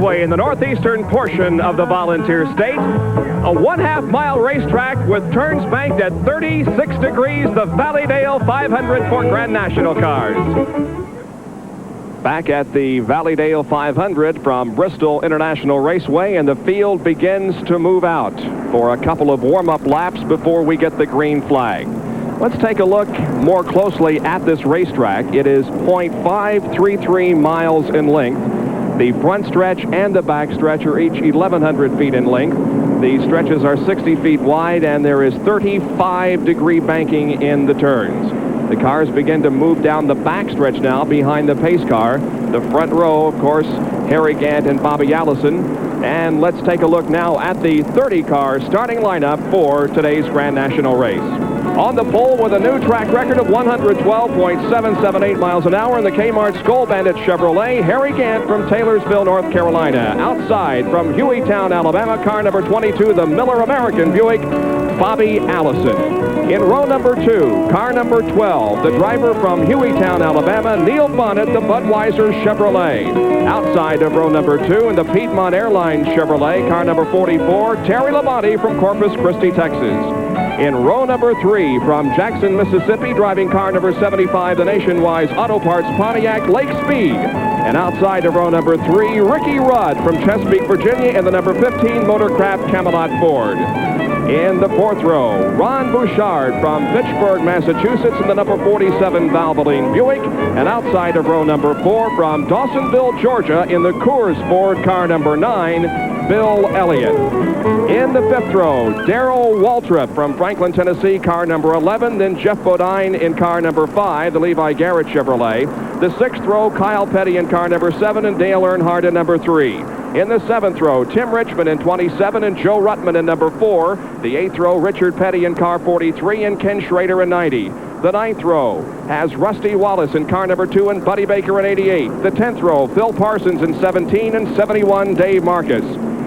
Raceway in the northeastern portion of the Volunteer State. A 1/2-mile racetrack with turns banked at 36 degrees, the Valleydale 500 for Grand National cars. Back at the Valleydale 500 from Bristol International Raceway, and the field begins to move out for a couple of warm-up laps before we get the green flag. Let's take a look more closely at this racetrack. It is 0.533 miles in length. The front stretch and the back stretch are each 1,100 feet in length. The stretches are 60 feet wide, and there is 35-degree banking in the turns. The cars begin to move down the back stretch now behind the pace car. The front row, of course, Harry Gant and Bobby Allison. And let's take a look now at the 30-car starting lineup for today's Grand National race. On the pole with a new track record of 112.778 miles an hour in the Kmart Skull Bandit Chevrolet, Harry Gant from Taylorsville, North Carolina. Outside from Hueytown, Alabama, car number 22, the Miller American Buick, Bobby Allison. In row number 2, car number 12, the driver from Hueytown, Alabama, Neil Bonnet, the Budweiser Chevrolet. Outside of row number 2 in the Piedmont Airlines Chevrolet, car number 44, Terry Labonte from Corpus Christi, Texas. In row number 3, from Jackson, Mississippi, driving car number 75, the Nationwide Auto Parts Pontiac Lake Speed. And outside of row number 3, Ricky Rudd from Chesapeake, Virginia, in the number 15 Motorcraft Camelot Ford. In the 4th row, Ron Bouchard from Fitchburg, Massachusetts, in the number 47 Valvoline Buick. And outside of row number 4, from Dawsonville, Georgia, in the Coors Ford, car number 9, Bill Elliott. In the 5th row, Darrell Waltrip from Franklin, Tennessee, car number 11. Then Jeff Bodine in car number 5, the Levi Garrett Chevrolet. The 6th row, Kyle Petty in car number 7, and Dale Earnhardt in number 3. In the 7th row, Tim Richmond in 27 and Joe Ruttman in number 4. The 8th row, Richard Petty in car 43 and Ken Schrader in 90. The 9th row has Rusty Wallace in car number 2 and Buddy Baker in 88. The 10th row, Phil Parsons in 17 and 71, Dave Marcus.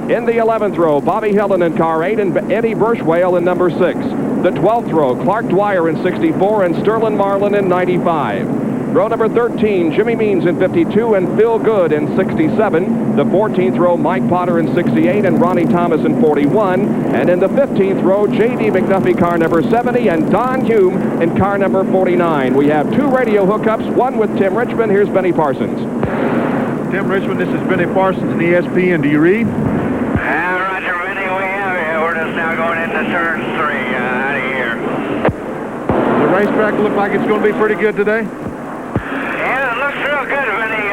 In the 11th row, Bobby Helen in car 8 and Eddie Birchwale in number 6. The 12th row, Clark Dwyer in 64 and Sterling Marlin in 95. Row number 13, Jimmy Means in 52 and Phil Good in 67. The 14th row, Mike Potter in 68 and Ronnie Thomas in 41. And in the 15th row, J.D. McDuffie, car number 70, and Don Hume in car number 49. We have 2 radio hookups, one with Tim Richmond. Here's Benny Parsons. Tim Richmond, this is Benny Parsons in ESPN. Do you read? Roger, Benny, we have you. We're just now going into turn 3 out of here. The racetrack look like it's going to be pretty good today? Yeah, it looks real good, Benny.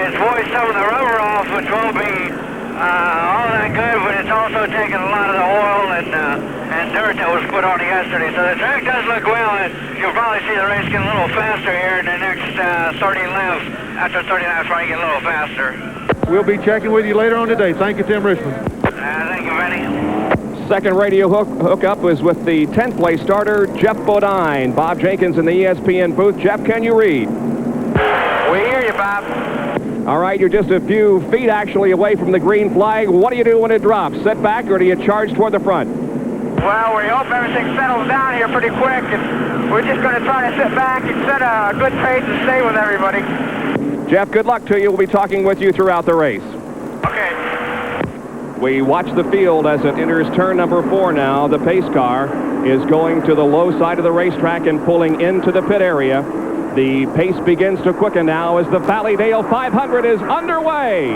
It's voiced some of the rubber off, which won't be all that good, but it's also taken a lot of the oil and dirt that was put on it yesterday. So the track does look well, and you'll probably see the race get a little faster here in the next 30 laps. After 30 laps, probably get a little faster. We'll be checking with you later on today. Thank you, Tim Richmond. Thank you, Benny. Second radio hookup was with the 10th place starter, Jeff Bodine. Bob Jenkins in the ESPN booth. Jeff, can you read? We hear you, Bob. All right, you're just a few feet actually away from the green flag. What do you do when it drops? Sit back, or do you charge toward the front? Well, we hope everything settles down here pretty quick, and we're just going to try to sit back and set a good pace and stay with everybody. Jeff, good luck to you. We'll be talking with you throughout the race. Okay. We watch the field as it enters turn number 4 now. The pace car is going to the low side of the racetrack and pulling into the pit area. The pace begins to quicken now as the Valleydale 500 is underway.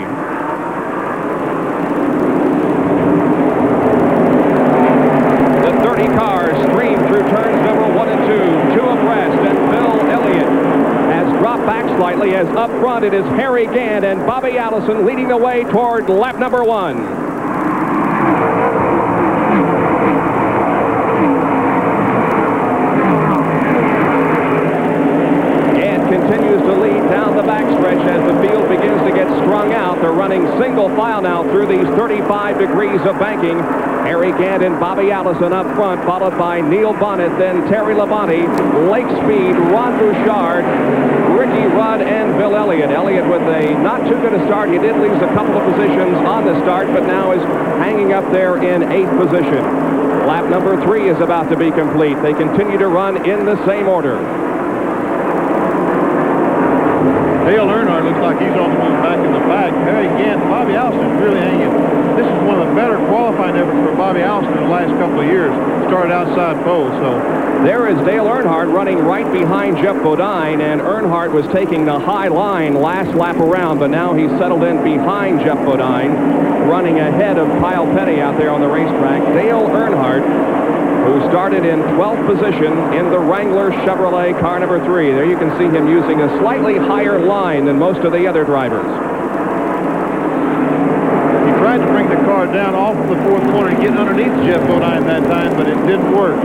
The 30 cars stream through turns number 1 and 2 abreast, and Bill Elliott has dropped back slightly as up front it is Harry Gant and Bobby Allison leading the way toward lap number 1. Continues to lead down the backstretch as the field begins to get strung out. They're running single file now through these 35 degrees of banking. Harry Gant and Bobby Allison up front, followed by Neil Bonnet, then Terry Labonte, Lake Speed, Ron Bouchard, Ricky Rudd, and Bill Elliott. Elliott with a not too good a start. He did lose a couple of positions on the start, but now is hanging up there in 8th position. Lap number 3 is about to be complete. They continue to run in the same order. Dale Earnhardt looks like he's on the move back in the back. Harry Gant, Bobby Allison's really hanging. This is one of the better qualifying efforts for Bobby Allison in the last couple of years. Started outside pole, so. There is Dale Earnhardt running right behind Jeff Bodine, and Earnhardt was taking the high line last lap around, but now he's settled in behind Jeff Bodine, running ahead of Kyle Petty out there on the racetrack. Dale Earnhardt, who started in 12th position in the Wrangler Chevrolet car number 3. There you can see him using a slightly higher line than most of the other drivers. He tried to bring the car down off the 4th corner and get underneath Jeff Bodine that time, but it didn't work.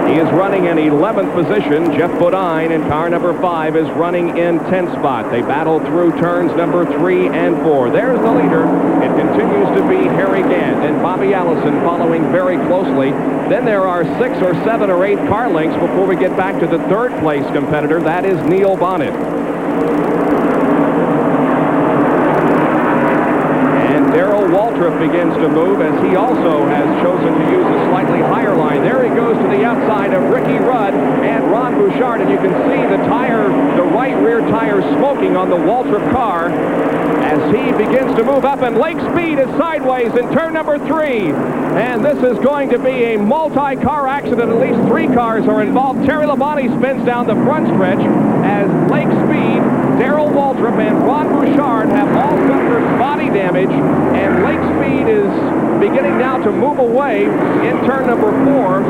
He is running in 11th position. Jeff Bodine in car number 5 is running in 10th spot. They battle through turns number 3 and 4. There's the leader. It continues to be Harry Gant and Bobby Allison following very closely. Then there are 6 or 7 or 8 car lengths before we get back to the 3rd place competitor. That is Neil Bonnet. Darrell Waltrip begins to move as he also has chosen to use a slightly higher line. There he goes to the outside of Ricky Rudd and Ron Bouchard, and you can see the right rear tire smoking on the Waltrip car as he begins to move up, and Lake Speed is sideways in turn number 3. And this is going to be a multi-car accident. At least 3 cars are involved. Terry Labonte spins down the front stretch as Lake Speed, Darrell Waltrip, and Ron Bouchard have all suffered body damage, and Lake Speed is beginning now to move away in turn number 4.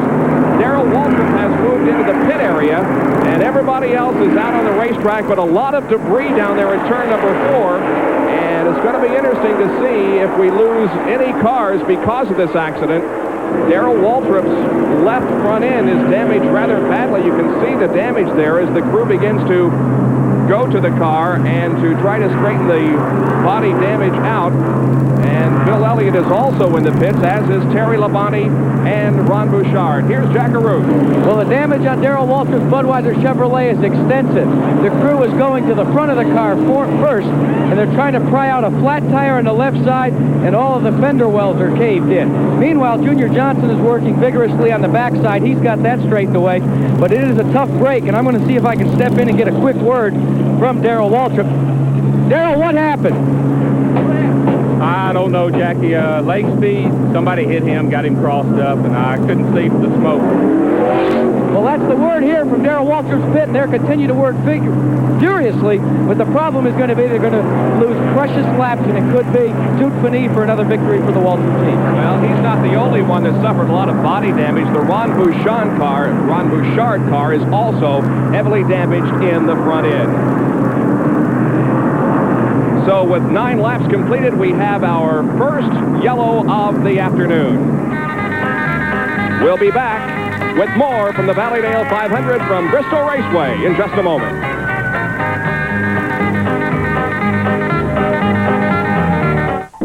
Darrell Waltrip has moved into the pit area, and everybody else is out on the racetrack, but a lot of debris down there in turn number 4, and it's going to be interesting to see if we lose any cars because of this accident. Darrell Waltrip's left front end is damaged rather badly. You can see the damage there as the crew begins to go to the car and to try to straighten the body damage out. And Bill Elliott is also in the pits, as is Terry Labonte and Ron Bouchard. Here's Jack Arute. Well, the damage on Darrell Waltrip's Budweiser Chevrolet is extensive. The crew is going to the front of the car first, and they're trying to pry out a flat tire on the left side, and all of the fender wells are caved in. Meanwhile, Junior Johnson is working vigorously on the backside. He's got that straightened away, but it is a tough break, and I'm going to see if I can step in and get a quick word from Darrell Waltrip. Darrell, what happened? I don't know, Jackie. Lake Speed, somebody hit him, got him crossed up, and I couldn't see the smoke. Well, that's the word here from Darrell Waltrip's pit, and they're continuing to work furiously, but the problem is going to be they're going to lose precious laps, and it could be tout fini for another victory for the Waltrip team. Well, he's not the only one that suffered a lot of body damage. The Ron Bouchard car is also heavily damaged in the front end. So with 9 laps completed, we have our first yellow of the afternoon. We'll be back with more from the Valleydale 500 from Bristol Raceway in just a moment.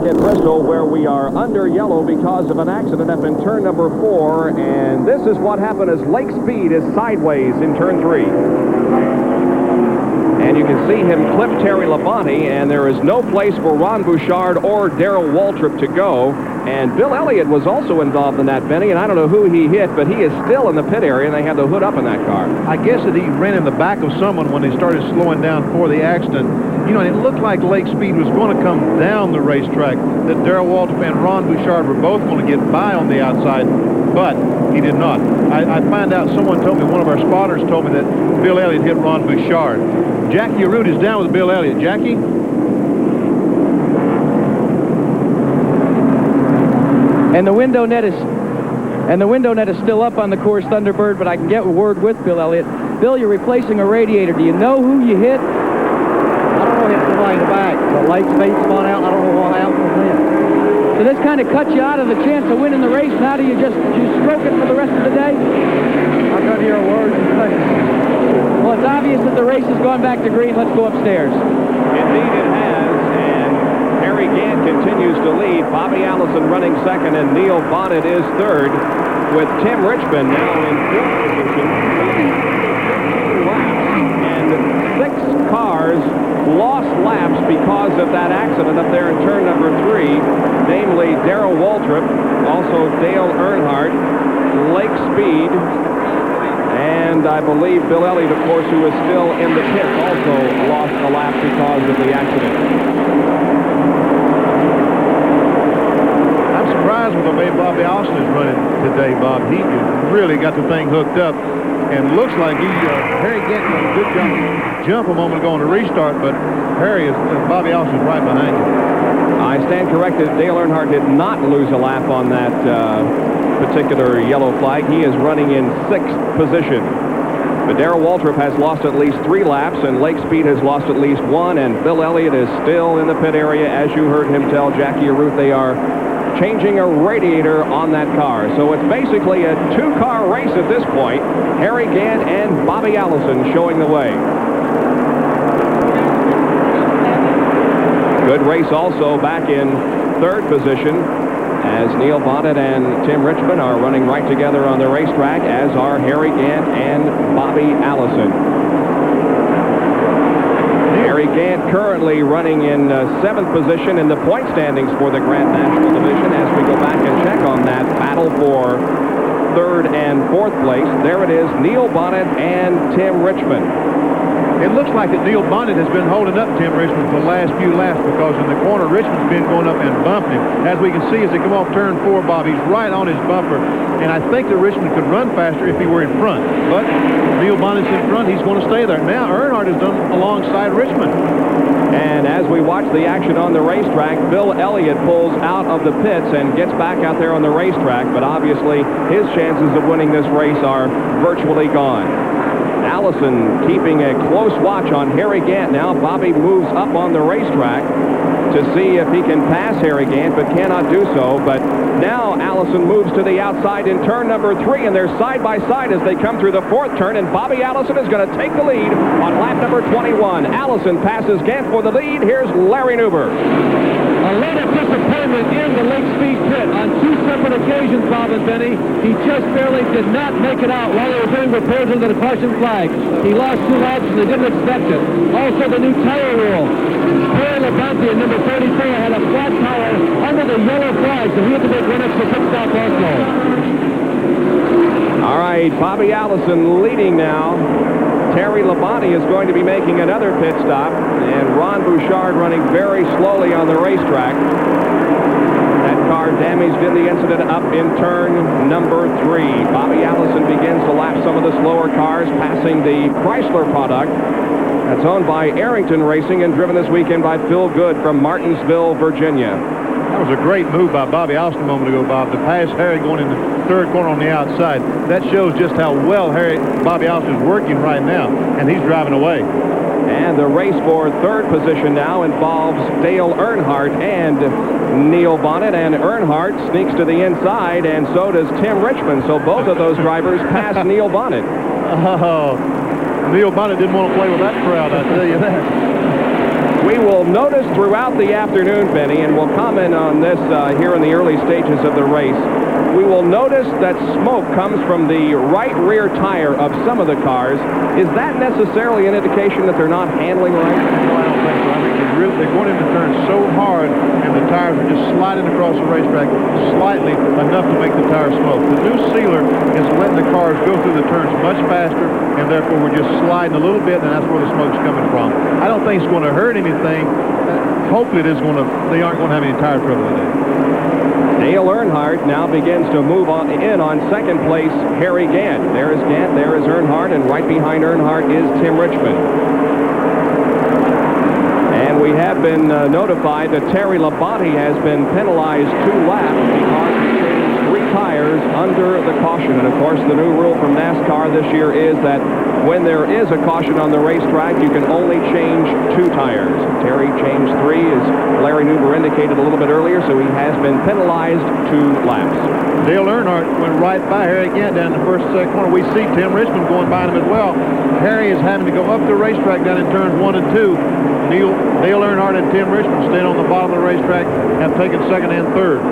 At Bristol, where we are under yellow because of an accident up in turn number 4, and this is what happened as Lake Speed is sideways in turn 3. And you can see him clip Terry Labonte, and there is no place for Ron Bouchard or Darrell Waltrip to go. And Bill Elliott was also involved in that, Benny, and I don't know who he hit, but he is still in the pit area, and they have the hood up in that car. I guess that he ran in the back of someone when they started slowing down for the accident. You know, and it looked like Lake Speed was going to come down the racetrack, that Darrell Waltrip and Ron Bouchard were both going to get by on the outside, but he did not. I find out, someone told me, one of our spotters told me that Bill Elliott hit Ron Bouchard. Jackie Arute is down with Bill Elliott. Jackie? And the window net is still up on the course Thunderbird, but I can get a word with Bill Elliott. Bill, you're replacing a radiator. Do you know who you hit? I don't know, hit somebody in the back. The light's face spun out. I don't know what happened then. So this kind of cut you out of the chance of winning the race. Now do you stroke it for the rest of the day? I couldn't hear a word. Well, it's obvious that the race has gone back to green. Let's go upstairs. Indeed it has, and Harry Gant continues to lead. Bobby Allison running second, and Neil Bonnet is third, with Tim Richmond now in 4th position. 15 laps, and 6 cars lost laps because of that accident up there in turn number 3, namely Darrell Waltrip, also Dale Earnhardt, Lake Speed, And I believe Bill Elliott, of course, who is still in the pit, also lost a lap because of the accident. I'm surprised with the way Bobby Allison is running today, Bob. He really got the thing hooked up. And looks like Harry Gant did a good jump a moment ago on the restart, but Bobby Allison is right behind him. I stand corrected. Dale Earnhardt did not lose a lap on that particular yellow flag. He is running in 6th position. But Darrell Waltrip has lost at least 3 laps, and Lake Speed has lost at least 1, and Bill Elliott is still in the pit area. As you heard him tell Jackie Arute, they are changing a radiator on that car. So it's basically a 2-car race at this point. Harry Gant and Bobby Allison showing the way. Good race also back in 3rd position as Neil Bonnet and Tim Richmond are running right together on the racetrack, as are Harry Gant and Bobby Allison. Harry Gant currently running in 7th position in the point standings for the Grand National Division. As we go back and check on that battle for 3rd and 4th place, there it is, Neil Bonnet and Tim Richmond. It looks like that Neil Bonnet has been holding up Tim Richmond for the last few laps, because in the corner, Richmond's been going up and bumping him. As we can see, as they come off turn 4, Bob, he's right on his bumper. And I think that Richmond could run faster if he were in front. But Neil Bonnet's in front. He's going to stay there. Now Earnhardt has done alongside Richmond. And as we watch the action on the racetrack, Bill Elliott pulls out of the pits and gets back out there on the racetrack. But obviously, his chances of winning this race are virtually gone. Allison keeping a close watch on Harry Gant now. Bobby moves up on the racetrack to see if he can pass Harry Gant, but cannot do so. But now Allison moves to the outside in turn number 3, and they're side by side as they come through the 4th turn, and Bobby Allison is going to take the lead on lap number 21. Allison passes Gant for the lead. Here's Larry Nuber. A lot of disappointment in the Lake Speed pit on 2 separate occasions, Bob and Benny. He just barely did not make it out while they were doing repairs under the caution flag. He lost 2 laps and they didn't expect it. Also, the new tire rule. Perry Labonte in number 34 had a flat tire under the yellow flag, so he had to make 1 extra pit stop also. All right, Bobby Allison leading now. Terry Labonte is going to be making another pit stop, and Ron Bouchard running very slowly on the racetrack. That car damaged in the incident up in turn number 3. Bobby Allison begins to lap some of the slower cars, passing the Chrysler product that's owned by Arrington Racing and driven this weekend by Phil Good from Martinsville, Virginia. That was a great move by Bobby Allison a moment ago, Bob, to pass Harry going in the 3rd corner on the outside. That shows just how well Bobby Allison is working right now, and he's driving away. And the race for 3rd position now involves Dale Earnhardt and Neil Bonnet, and Earnhardt sneaks to the inside, and so does Tim Richmond. So both of those drivers pass Neil Bonnet. Oh, Neil Bonnet didn't want to play with that crowd, I tell you that. We will notice throughout the afternoon, Benny, and we'll comment on this here in the early stages of the race. We will notice that smoke comes from the right rear tire of some of the cars. Is that necessarily an indication that they're not handling right? No, I don't think so. I think they're going into turn so hard, and the tires are just sliding across the racetrack slightly enough to make the tires smoke. The new sealer is letting the cars go through the turns much faster, and therefore we're just sliding a little bit, and that's where the smoke's coming from. I don't think it's going to hurt anything. Hopefully they aren't going to have any tire trouble today. Dale Earnhardt now begins to move on 2nd place, Harry Gant. There is Gant, there is Earnhardt, and right behind Earnhardt is Tim Richmond. And we have been notified that Terry Labonte has been penalized 2 laps because he changed 3 tires under the caution. And of course, the new rule from NASCAR this year is that when there is a caution on the racetrack, you can only change 2 tires. Terry changed 3, as Larry Nuber indicated a little bit earlier, so he has been penalized 2 laps. Dale Earnhardt went right by Harry Gant down in the 1st and 2nd corner. We see Tim Richmond going by him as well. Harry is having to go up the racetrack down in turns 1 and 2. Dale Earnhardt and Tim Richmond staying on the bottom of the racetrack, have taken 2nd and 3rd.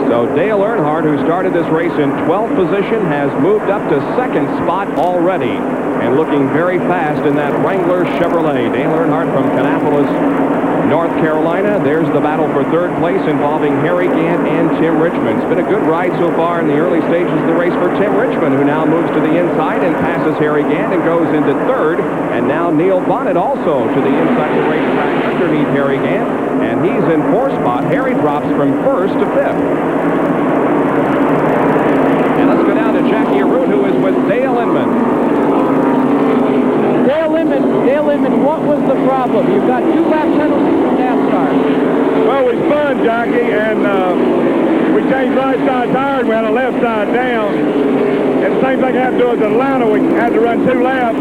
So Dale Earnhardt, who started this race in 12th position, has moved up to 2nd spot already, and looking very fast in that Wrangler Chevrolet. Dale Earnhardt from Kannapolis, North Carolina. There's the battle for third place involving Harry Gant and Tim Richmond. It's been a good ride so far in the early stages of the race for Tim Richmond, who now moves to the inside and passes Harry Gant and goes into third. And now Neil Bonnet also to the inside of the racetrack underneath Harry Gant, and he's in fourth spot. Harry drops from first to fifth. And let's go down to Jackie Arute, who is with Dale Inman. Dale Inman, what was the problem? You've got 2 lap penalties from NASCAR. Well, we spun, Jackie, and we changed right side tires. We had a left side down. And the same thing happened to us in Atlanta. We had to run 2 laps.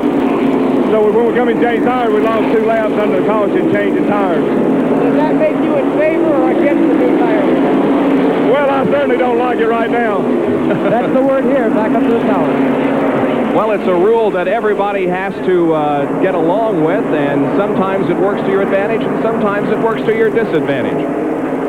So when we come in change tires, we lost 2 laps under the caution changing tires. Does that make you in favor or against the new tire? Well, I certainly don't like it right now. That's the word here. Back up to the tower. Well, it's a rule that everybody has to get along with, and sometimes it works to your advantage, and sometimes it works to your disadvantage.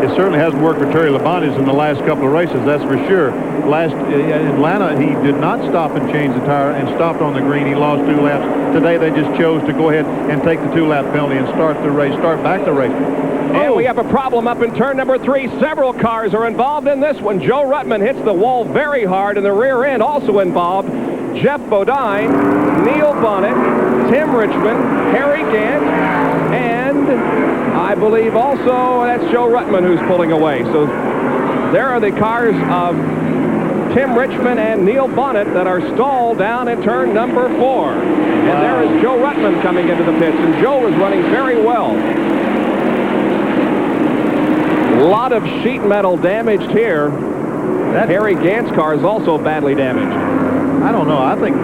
It certainly hasn't worked for Terry Labonte in the last couple of races, that's for sure. Last in Atlanta, he did not stop and change the tire and stopped on the green. He lost 2 laps. Today, they just chose to go ahead and take the 2-lap penalty and start back the race. And we have a problem up in turn number 3. Several cars are involved in this one. Joe Ruttman hits the wall very hard in the rear end, also involved. Jeff Bodine, Neil Bonnet, Tim Richmond, Harry Gant, and I believe also that's Joe Ruttman who's pulling away. So there are the cars of Tim Richmond and Neil Bonnet that are stalled down in turn number 4. And there is Joe Ruttman coming into the pits, and Joe is running very well. A lot of sheet metal damaged here. Harry Gant's car is also badly damaged. I don't know. I think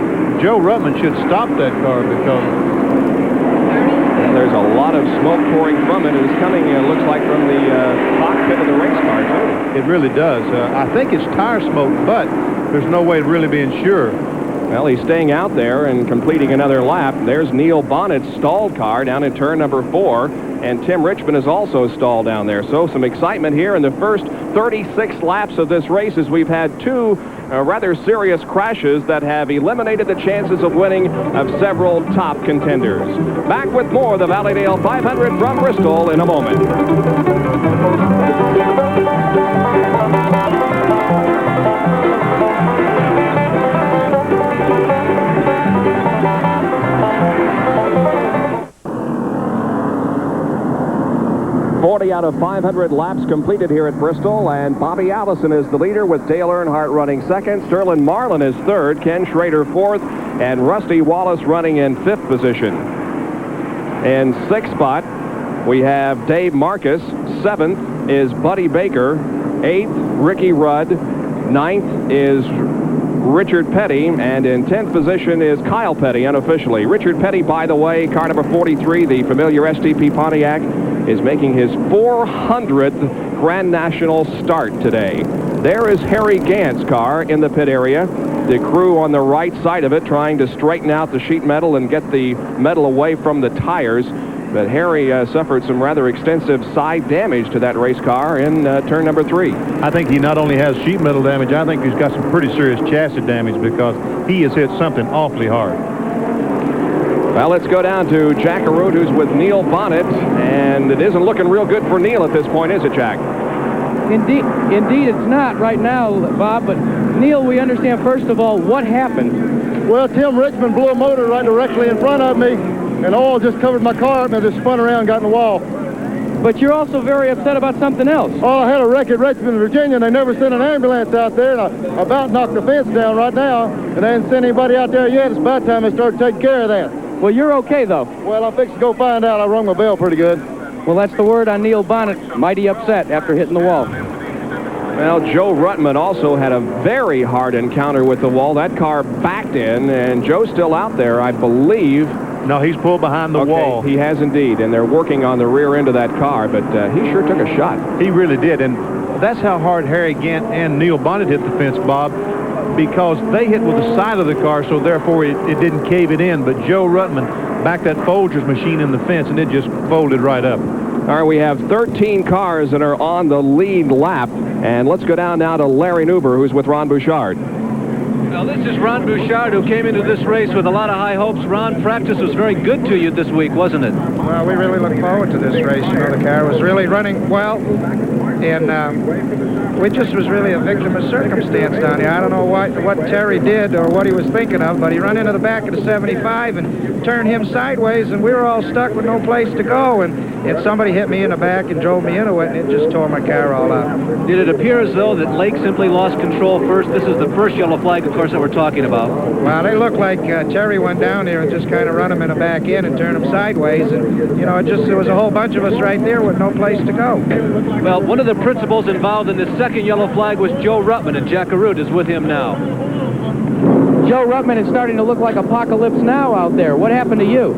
Joe Ruttman should stop that car because there's a lot of smoke pouring from it. It's coming, looks like, from the cockpit of the race car, too. It really does. I think it's tire smoke, but there's no way of really being sure. Well, he's staying out there and completing another lap. There's Neil Bonnet's stalled car down in turn number 4, and Tim Richmond is also stalled down there. So some excitement here in the first 36 laps of this race as we've had 2 rather serious crashes that have eliminated the chances of winning of several top contenders. Back with more of the Valleydale 500 from Bristol in a moment. 40 out of 500 laps completed here at Bristol, and Bobby Allison is the leader with Dale Earnhardt running second. Sterling Marlin is third, Ken Schrader fourth, and Rusty Wallace running in fifth position. In sixth spot, we have Dave Marcus. Seventh is Buddy Baker. Eighth, Ricky Rudd. Ninth is Richard Petty, and in 10th position is Kyle Petty unofficially. Richard Petty, by the way, car number 43, the familiar STP Pontiac, is making his 400th Grand National start today. There is Harry Gant's car in the pit area. The crew on the right side of it trying to straighten out the sheet metal and get the metal away from the tires. But Harry suffered some rather extensive side damage to that race car in turn number 3. I think he not only has sheet metal damage, I think he's got some pretty serious chassis damage because he has hit something awfully hard. Well, let's go down to Jack Arute, who's with Neil Bonnet, and it isn't looking real good for Neil at this point, is it, Jack? Indeed it's not right now, Bob, but Neil, we understand, first of all, what happened? Well, Tim Richmond blew a motor right directly in front of me, and oil just covered my car, and I just spun around and got in the wall. But you're also very upset about something else. Oh, I had a wreck at Richmond, Virginia, and they never sent an ambulance out there, and I about knocked the fence down right now, and they didn't send anybody out there yet. It's about time they started taking care of that. Well, you're okay, though. Well, I'm fixing to go find out. I rung my bell pretty good. Well, that's the word on Neil Bonnet. Mighty upset after hitting the wall. Well, Joe Ruttman also had a very hard encounter with the wall. That car backed in, and Joe's still out there, I believe. No, he's pulled behind the wall. He has indeed, and they're working on the rear end of that car, but he sure took a shot. He really did, and that's how hard Harry Gant and Neil Bonnet hit the fence, Bob, because they hit with the side of the car, so therefore it didn't cave it in, but Joe Ruttman backed that Folgers machine in the fence, and it just folded right up. All right, we have 13 cars that are on the lead lap, and let's go down now to Larry Newber, who's with Ron Bouchard. Well, this is Ron Bouchard, who came into this race with a lot of high hopes. Ron, practice was very good to you this week, wasn't it? Well, we really look forward to this race. You know, the car was really running well, and we just was really a victim of circumstance down here. I don't know what Terry did or what he was thinking of, but he ran into the back of the 75 and turned him sideways, and we were all stuck with no place to go, and somebody hit me in the back and drove me into it, and it just tore my car all out. Did it appear as though that Lake simply lost control first? This is the first yellow flag, of course, that we're talking about. Well, they look like Terry went down there and just kind of run him in the back end and turned him sideways, and, you know, there was a whole bunch of us right there with no place to go. Well, one of the principals involved in this second yellow flag was Joe Ruttman, and Jack Arute is with him now. Joe Ruttman is starting to look like Apocalypse Now out there. What happened to you?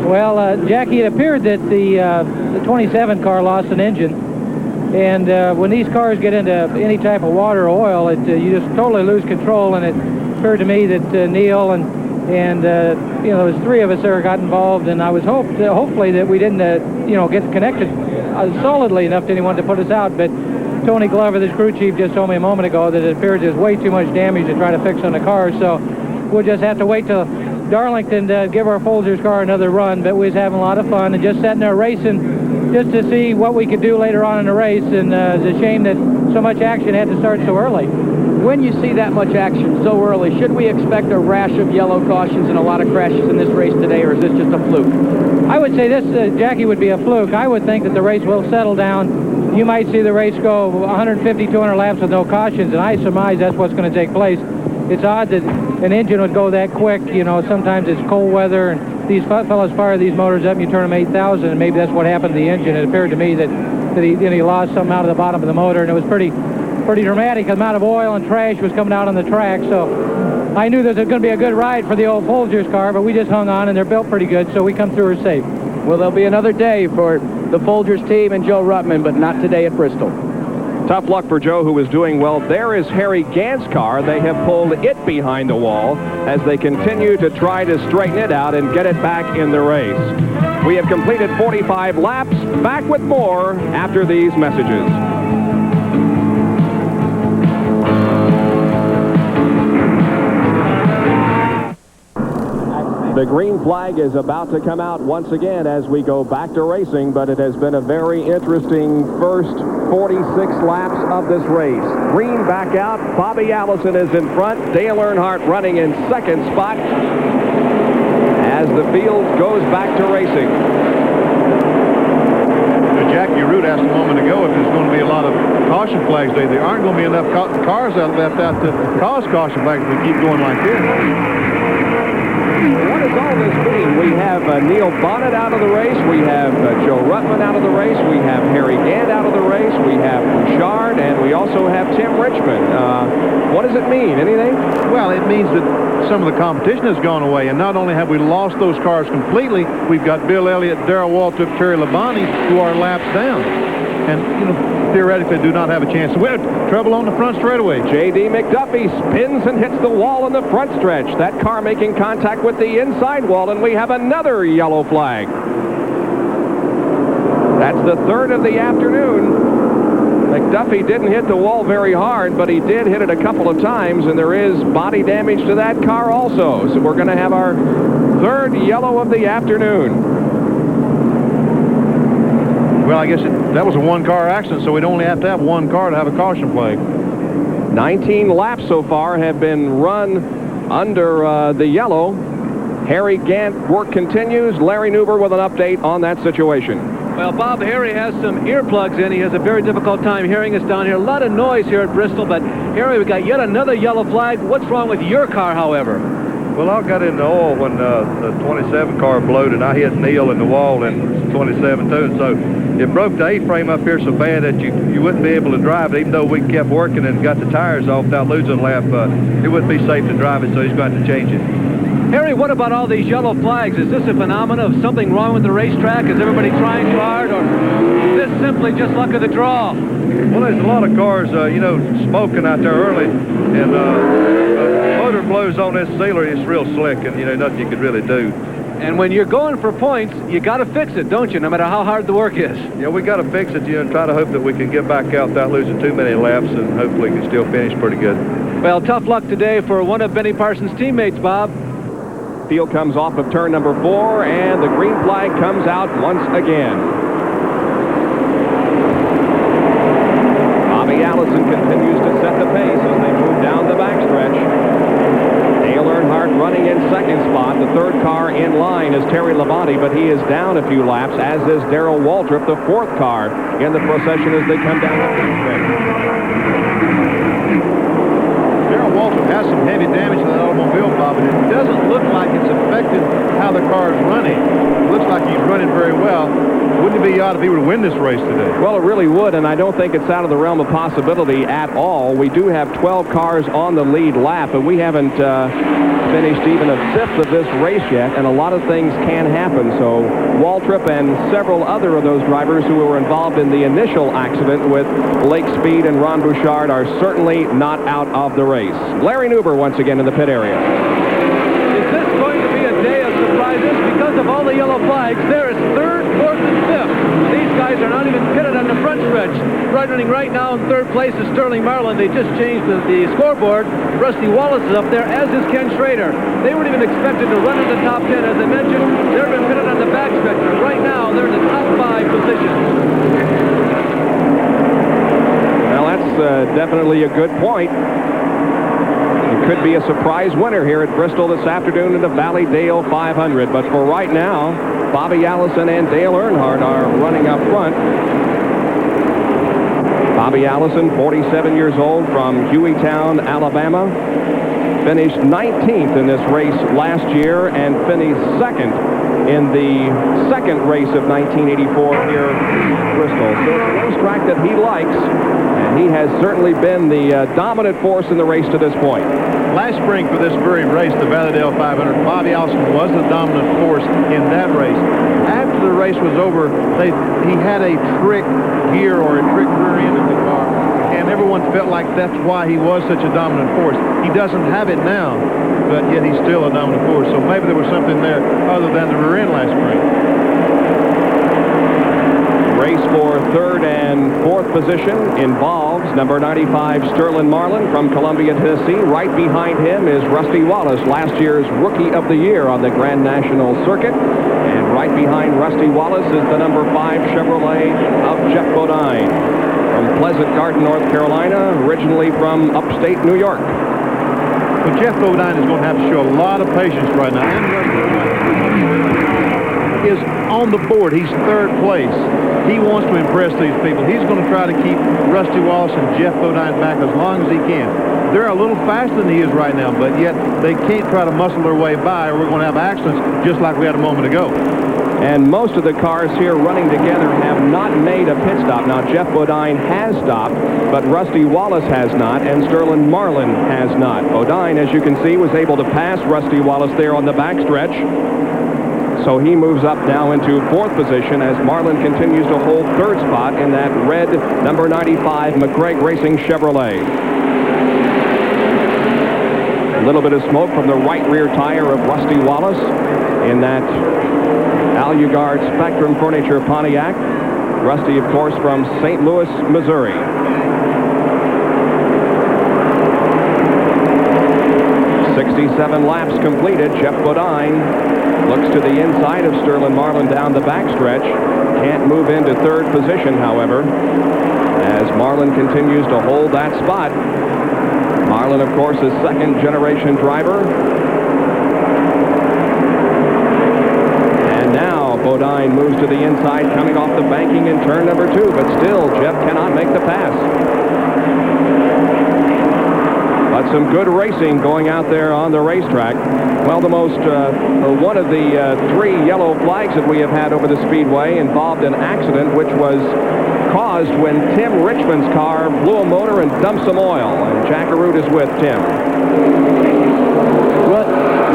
Well, Jackie, it appeared that the 27 car lost an engine, and when these cars get into any type of water or oil, you just totally lose control, and it occurred to me that Neil and you know, there was 3 of us there got involved, and I was hopefully that we didn't get connected solidly enough to anyone to put us out, but Tony Glover, the crew chief, just told me a moment ago that it appears there's way too much damage to try to fix on the car, so we'll just have to wait till Darlington to give our Folgers car another run. But we was having a lot of fun and just sitting there racing just to see what we could do later on in the race, and it's a shame that so much action had to start so early. When you see that much action so early, should we expect a rash of yellow cautions and a lot of crashes in this race today, or is this just a fluke? I would say this, Jackie, would be a fluke. I would think that the race will settle down. You might see the race go 150, 200 laps with no cautions, and I surmise that's what's going to take place. It's odd that an engine would go that quick. You know, sometimes it's cold weather, and these fellows fire these motors up, and you turn them 8,000, and maybe that's what happened to the engine. It appeared to me that he lost something out of the bottom of the motor, and it was pretty dramatic. The amount of oil and trash was coming out on the track, so I knew this was going to be a good ride for the old Folgers car, but we just hung on, and they're built pretty good, so we come through her safe. Well, there'll be another day for the Folgers team and Joe Ruttman, but not today at Bristol. Tough luck for Joe, who was doing well. There is Harry Gant's car. They have pulled it behind the wall as they continue to try to straighten it out and get it back in the race. We have completed 45 laps. Back with more after these messages. The green flag is about to come out once again as we go back to racing, but it has been a very interesting first 46 laps of this race. Green back out. Bobby Allison is in front. Dale Earnhardt running in second spot as the field goes back to racing. Jackie Arute asked a moment ago if there's going to be a lot of caution flags today. There aren't going to be enough cars left out to cause caution flags if we keep going like this. What does all this mean? We have Neil Bonnet out of the race. We have Joe Ruttman out of the race. We have Harry Gant out of the race. We have Bouchard, and we also have Tim Richmond. What does it mean? Anything? Well, it means that some of the competition has gone away, and not only have we lost those cars completely, we've got Bill Elliott, Darrell Waltrip, Terry Labonte, who are laps down. And, you know, theoretically do not have a chance to win. Trouble on the front straightaway. J.D. McDuffie spins and hits the wall in the front stretch. That car making contact with the inside wall, and we have another yellow flag. That's the third of the afternoon. McDuffie didn't hit the wall very hard, but he did hit it a couple of times, and there is body damage to that car also. So we're going to have our third yellow of the afternoon. Well, I guess that was a one-car accident, so we'd only have to have one car to have a caution flag. 19 laps so far have been run under the yellow. Harry Gant work continues. Larry Newber with an update on that situation. Well, Bob, Harry has some earplugs in. He has a very difficult time hearing us down here. A lot of noise here at Bristol, but Harry, we got yet another yellow flag. What's wrong with your car, however? Well, I got in the oil when the 27 car blowed, and I hit Neil in the wall in 27 too. And so it broke the A-frame up here so bad that you wouldn't be able to drive it, even though we kept working and got the tires off without losing a lap. It wouldn't be safe to drive it, so he's going to have to change it. Harry, what about all these yellow flags? Is this a phenomenon of something wrong with the racetrack? Is everybody trying too hard, or is this simply just luck of the draw? Well, there's a lot of cars, smoking out there early, and motor blows on this sealer. It's real slick, and nothing you could really do. And when you're going for points, you got to fix it, don't you? No matter how hard the work is. Yeah, we got to fix it, and try to hope that we can get back out without losing too many laps, and hopefully can still finish pretty good. Well, tough luck today for one of Benny Parsons' teammates, Bob. field comes off of turn number 4, and the green flag comes out once again. Bobby Allison continues to set the pace as they move down the backstretch. Dale Earnhardt running in second spot. The third car in line is Terry Labonte, but he is down a few laps, as is Darrell Waltrip, the fourth car in the procession as they come down the backstretch. Darrell Waltrip has some heavy damage to that automobile, Bob, and it doesn't look like it's affected how the car is running. It looks like he's running very well. Wouldn't it be odd if he were to win this race today? Well, it really would, and I don't think it's out of the realm of possibility at all. We do have 12 cars on the lead lap, and we haven't finished even a fifth of this race yet, and a lot of things can happen. So Waltrip and several other of those drivers who were involved in the initial accident with Lake Speed and Ron Bouchard are certainly not out of the race. Larry Nuber once again in the pit area. Is this going to be a day of surprises? Because of all the yellow flags, there is third, fourth, and fifth. These guys are not even pitted on the front stretch. Running right now in third place is Sterling Marlin. They just changed the scoreboard. Rusty Wallace is up there, as is Ken Schrader. They weren't even expected to run in the top 10. As I mentioned, they've been pitted on the backstretch. But right now, they're in the top 5 positions. Well, that's definitely a good point. It could be a surprise winner here at Bristol this afternoon in the Valleydale 500. But for right now, Bobby Allison and Dale Earnhardt are running up front. Bobby Allison, 47 years old, from Hueytown, Alabama, finished 19th in this race last year and finished second in the second race of 1984 here at Bristol. So it's a racetrack that he likes, and he has certainly been the dominant force in the race to this point. Last spring for this very race, the Valleydale 500, Bobby Allison was the dominant force in that race. After the race was over, he had a trick gear or a trick rear end in the car, and everyone felt like that's why he was such a dominant force. He doesn't have it now, but yet he's still a dominant force. So maybe there was something there other than the rear end last spring. Race for third and fourth position involves number 95 Sterling Marlin from Columbia, Tennessee. Right behind him is Rusty Wallace, last year's Rookie of the Year on the Grand National Circuit. And right behind Rusty Wallace is the number 5 Chevrolet of Jeff Bodine from Pleasant Garden, North Carolina, originally from upstate New York. But Jeff Bodine is going to have to show a lot of patience right now. And Rusty is on the board. He's third place. He wants to impress these people. He's going to try to keep Rusty Wallace and Jeff Bodine back as long as he can. They're a little faster than he is right now, but yet they can't try to muscle their way by, or we're going to have accidents just like we had a moment ago. And most of the cars here running together have not made a pit stop. Now, Jeff Bodine has stopped, but Rusty Wallace has not, and Sterling Marlin has not. Bodine, as you can see, was able to pass Rusty Wallace there on the backstretch. So he moves up now into fourth position as Marlin continues to hold third spot in that red number 95 McCraig Racing Chevrolet. A little bit of smoke from the right rear tire of Rusty Wallace in that Alugard Spectrum Furniture Pontiac. Rusty, of course, from St. Louis, Missouri. .67 laps completed. Jeff Bodine looks to the inside of Sterling Marlin down the backstretch. Can't move into third position, however, as Marlin continues to hold that spot. Marlin, of course, is second-generation driver. And now Bodine moves to the inside, coming off the banking in turn number 2, but still Jeff cannot make the pass. But some good racing going out there on the racetrack. Well, one of the 3 yellow flags that we have had over the speedway involved an accident which was caused when Tim Richmond's car blew a motor and dumped some oil. And Jack Arute is with Tim.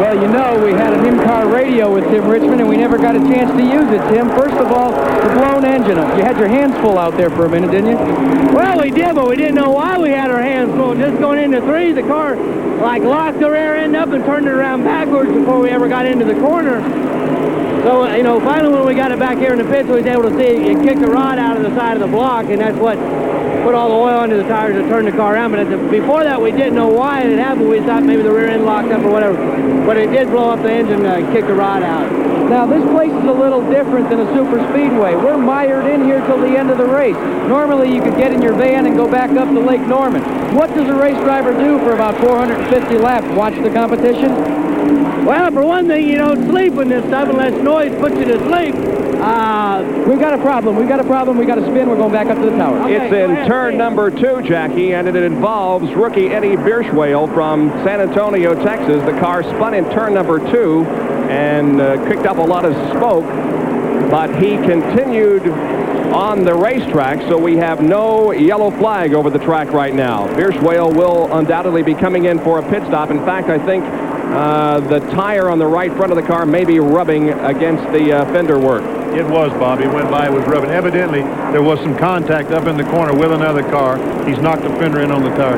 Well, you know, we had an in-car radio with Tim Richmond, and we never got a chance to use it, Tim. First of all, the blown engine. You had your hands full out there for a minute, didn't you? Well, we did, but we didn't know why we had our hands full. Just going into 3, the car, like, locked the rear end up and turned it around backwards before we ever got into the corner. So, you know, finally when we got it back here in the pits, we was able to see it kick the rod out of the side of the block, and that's what put all the oil into the tires to turn the car around. But before that, we didn't know why it happened. We thought maybe the rear end locked up or whatever. But it did blow up the engine and kick the rod out. Now, this place is a little different than a super speedway. We're mired in here till the end of the race. Normally, you could get in your van and go back up to Lake Norman. What does a race driver do for about 450 laps? Watch the competition? Well, for one thing, you don't sleep in this stuff unless noise puts you to sleep. We've got a problem. We've got a problem. We've got to spin. We're going back up to the tower. Okay, it's in turn number 2, Jackie, and it involves rookie Eddie Birschwale from San Antonio, Texas. The car spun in turn number 2 and kicked up a lot of smoke, but he continued on the racetrack, so we have no yellow flag over the track right now. Birschwale will undoubtedly be coming in for a pit stop. In fact, I think the tire on the right front of the car may be rubbing against the fender work. It was, Bobby. It went by, it was rubbing. Evidently, there was some contact up in the corner with another car. He's knocked the fender in on the tire.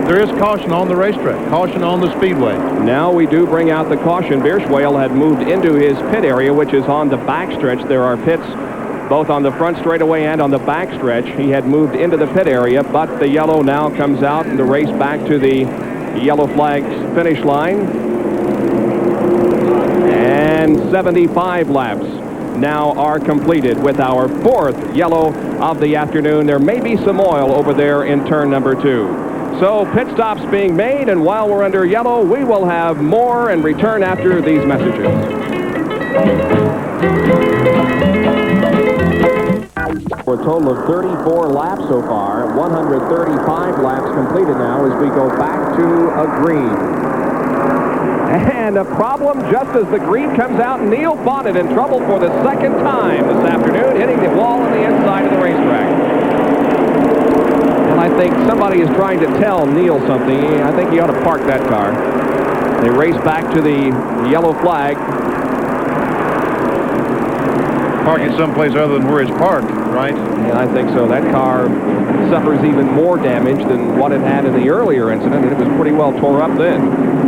There is caution on the racetrack, caution on the speedway. Now we do bring out the caution. Birschwale had moved into his pit area, which is on the backstretch. There are pits both on the front straightaway and on the backstretch. He had moved into the pit area, but the yellow now comes out and the race back to the yellow flag finish line. And 75 laps now are completed with our 4th yellow of the afternoon. There may be some oil over there in turn number 2. So pit stops being made, and while we're under yellow, we will have more and return after these messages. For a total of 34 laps so far, 135 laps completed now as we go back to a green. And a problem just as the green comes out. Neil Bonnet in trouble for the 2nd time this afternoon, hitting the wall on the inside of the racetrack. And I think somebody is trying to tell Neil something. I think he ought to park that car. They race back to the yellow flag. Park it someplace other than where it's parked, right? And I think so. That car suffers even more damage than what it had in the earlier incident, and it was pretty well tore up then.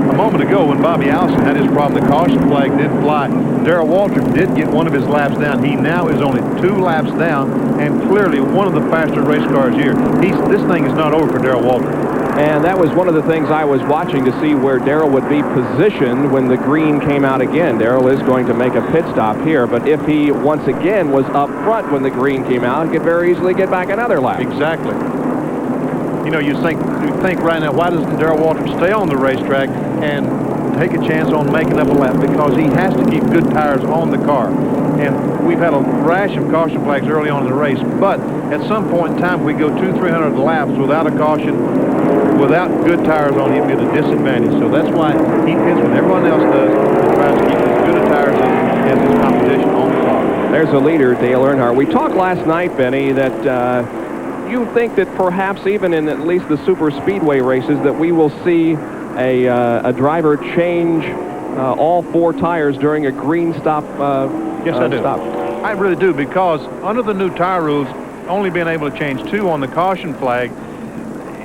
A moment ago, when Bobby Allison had his problem, the caution flag did fly. Darrell Waltrip did get one of his laps down. He now is only 2 laps down, and clearly one of the faster race cars here. This thing is not over for Darrell Waltrip. And that was one of the things I was watching to see where Darrell would be positioned when the green came out again. Darrell is going to make a pit stop here, but if he once again was up front when the green came out, he could very easily get back another lap. Exactly. You know, you think right now, why doesn't Darrell Waltrip stay on the racetrack and take a chance on making up a lap? Because he has to keep good tires on the car. And we've had a rash of caution flags early on in the race, but at some point in time, we go 200-300 laps without a caution, without good tires on him, at a disadvantage. So that's why he pits when everyone else does, and tries to keep as good a tires as his competition on the car. There's a leader, Dale Earnhardt. We talked last night, Benny, that you think that perhaps even in at least the super speedway races that we will see a driver change all 4 tires during a green stop. Yes, I do. Stop. I really do, because under the new tire rules, only being able to change 2 on the caution flag,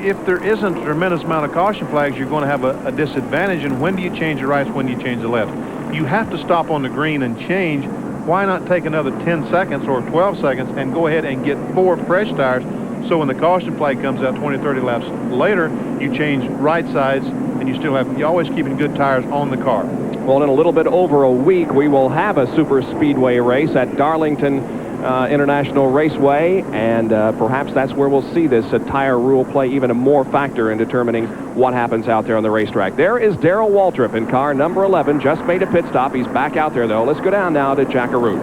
if there isn't a tremendous amount of caution flags, you're going to have a disadvantage. And when do you change the rights? When do you change the left? You have to stop on the green and change. Why not take another 10 seconds or 12 seconds and go ahead and get 4 fresh tires? So when the caution flag comes out 20, 30 laps later, you change right sides, and you're always keeping good tires on the car. Well, in a little bit over a week, we will have a super speedway race at Darlington International Raceway, and perhaps that's where we'll see this tire rule play even a more factor in determining what happens out there on the racetrack. There is Darrell Waltrip in car number 11, just made a pit stop. He's back out there, though. Let's go down now to Jackaroo.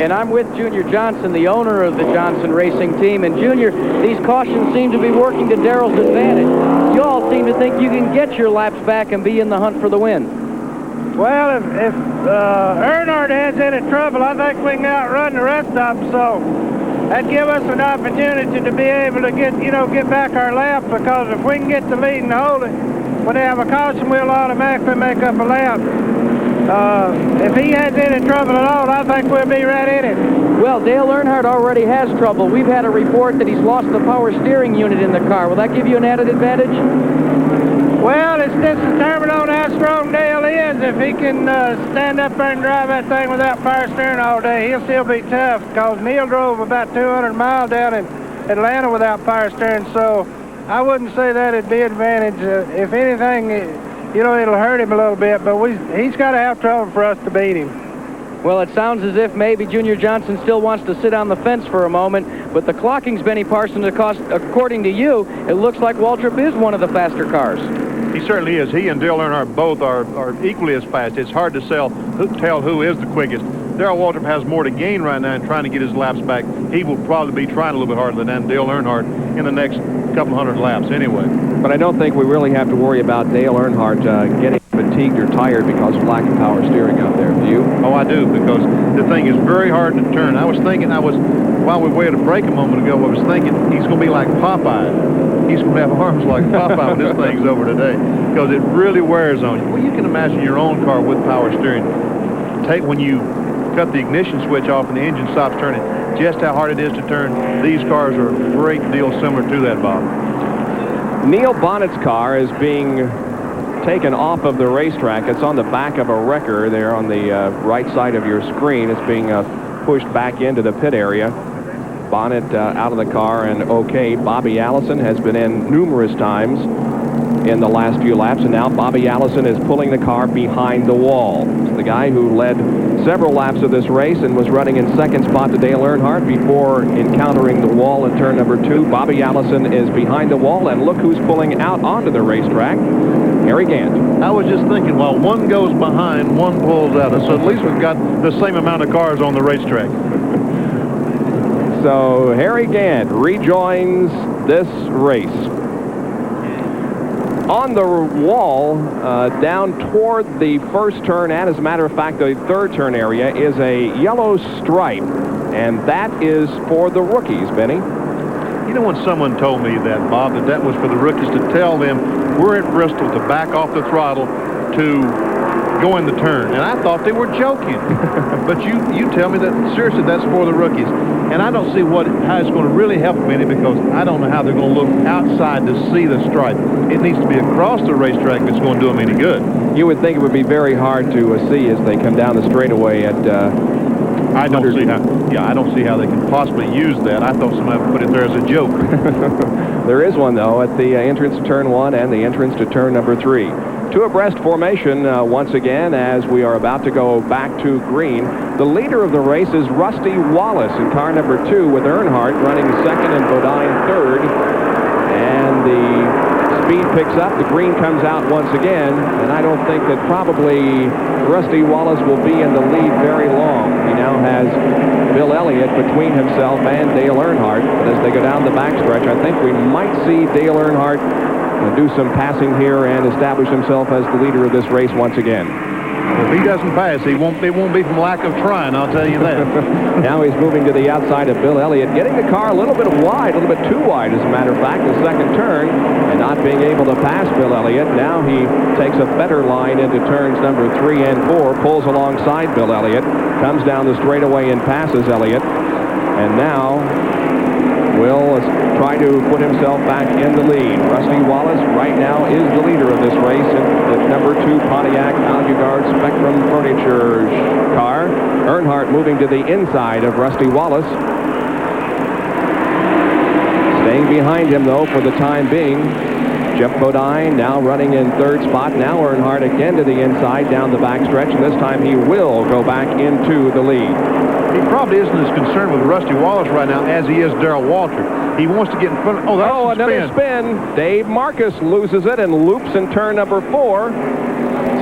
And I'm with Junior Johnson, the owner of the Johnson Racing Team. And Junior, these cautions seem to be working to Darrell's advantage. You all seem to think you can get your laps back and be in the hunt for the win. Well, if Earnhardt has any trouble, I think we can outrun the rest of them. So that'd give us an opportunity to be able to get back our lap, because if we can get the lead and hold it, when they have a caution, we'll automatically make up a lap. If he has any trouble at all, I think we'll be right in it. Well, Dale Earnhardt already has trouble. We've had a report that he's lost the power steering unit in the car. Will that give you an added advantage? Well, it's just determined on how strong Dale is. If he can stand up there and drive that thing without power steering all day, he'll still be tough, because Neil drove about 200 miles down in Atlanta without power steering, so I wouldn't say that it'd be an advantage. If anything, it'll hurt him a little bit, but he's got to have trouble for us to beat him. Well, it sounds as if maybe Junior Johnson still wants to sit on the fence for a moment, but the clocking's Benny Parsons, according to you, it looks like Waltrip is one of the faster cars. He certainly is. He and Dale Earnhardt both are equally as fast. It's hard to tell who is the quickest. Darrell Waltrip has more to gain right now in trying to get his laps back. He will probably be trying a little bit harder than Dale Earnhardt in the next couple hundred laps anyway. But I don't think we really have to worry about Dale Earnhardt getting fatigued or tired because of lack of power steering out there. Do you? Oh, I do, because the thing is very hard to turn. While we waited a break a moment ago, I was thinking he's going to be like Popeye. He's going to have arms like Popeye when this thing's over today, because it really wears on you. Well, you can imagine your own car with power steering. When you cut the ignition switch off and the engine stops turning, just how hard it is to turn. These cars are a great deal similar to that, Bob. Neil Bonnett's car is being taken off of the racetrack. It's on the back of a wrecker there on the right side of your screen. It's being pushed back into the pit area. Bonnet out of the car and okay. Bobby Allison has been in numerous times in the last few laps, and now Bobby Allison is pulling the car behind the wall. It's the guy who led several laps of this race and was running in second spot to Dale Earnhardt before encountering the wall in turn number 2. Bobby Allison is behind the wall, and look who's pulling out onto the racetrack. Harry Gant. I was just thinking, while one goes behind, one pulls out. So at least we've got the same amount of cars on the racetrack. So Harry Gant rejoins this race. On the wall, down toward the first turn, and as a matter of fact, the third turn area, is a yellow stripe, and that is for the rookies, Benny. You know, when someone told me that, Bob, that was for the rookies to tell them we're at Bristol to back off the throttle to go in the turn, and I thought they were joking. But you tell me that seriously that's for the rookies, and I don't see how it's going to really help them any, because I don't know how they're going to look outside to see the stripe. It needs to be across the racetrack that's going to do them any good. You would think it would be very hard to see as they come down the straightaway at I don't see how they can possibly use that. I thought somebody would put it there as a joke. There is one, though, at the entrance to turn 1 and the entrance to turn number 3. Two abreast formation once again as we are about to go back to green. The leader of the race is Rusty Wallace in car number 2 with Earnhardt running second and Bodine third. And the speed picks up. The green comes out once again. And I don't think that probably Rusty Wallace will be in the lead very long. He now has Bill Elliott between himself and Dale Earnhardt. But as they go down the backstretch, I think we might see Dale Earnhardt do some passing here and establish himself as the leader of this race once again. If he doesn't pass, it won't be from lack of trying, I'll tell you that. Now he's moving to the outside of Bill Elliott, getting the car a little bit wide, a little bit too wide, as a matter of fact, the second turn, and not being able to pass Bill Elliott. Now he takes a better line into turns number 3 and 4, pulls alongside Bill Elliott, comes down the straightaway and passes Elliott, and now will try to put himself back in the lead. Rusty Wallace right now is the leader of this race in the number 2 Pontiac Alucard Spectrum Furniture car. Earnhardt moving to the inside of Rusty Wallace. Staying behind him, though, for the time being. Jeff Bodine now running in third spot. Now Earnhardt again to the inside down the backstretch, and this time he will go back into the lead. He probably isn't as concerned with Rusty Wallace right now as he is Darrell Waltrip. He wants to get in front of... Oh, another spin. Dave Marcus loses it and loops in turn number 4.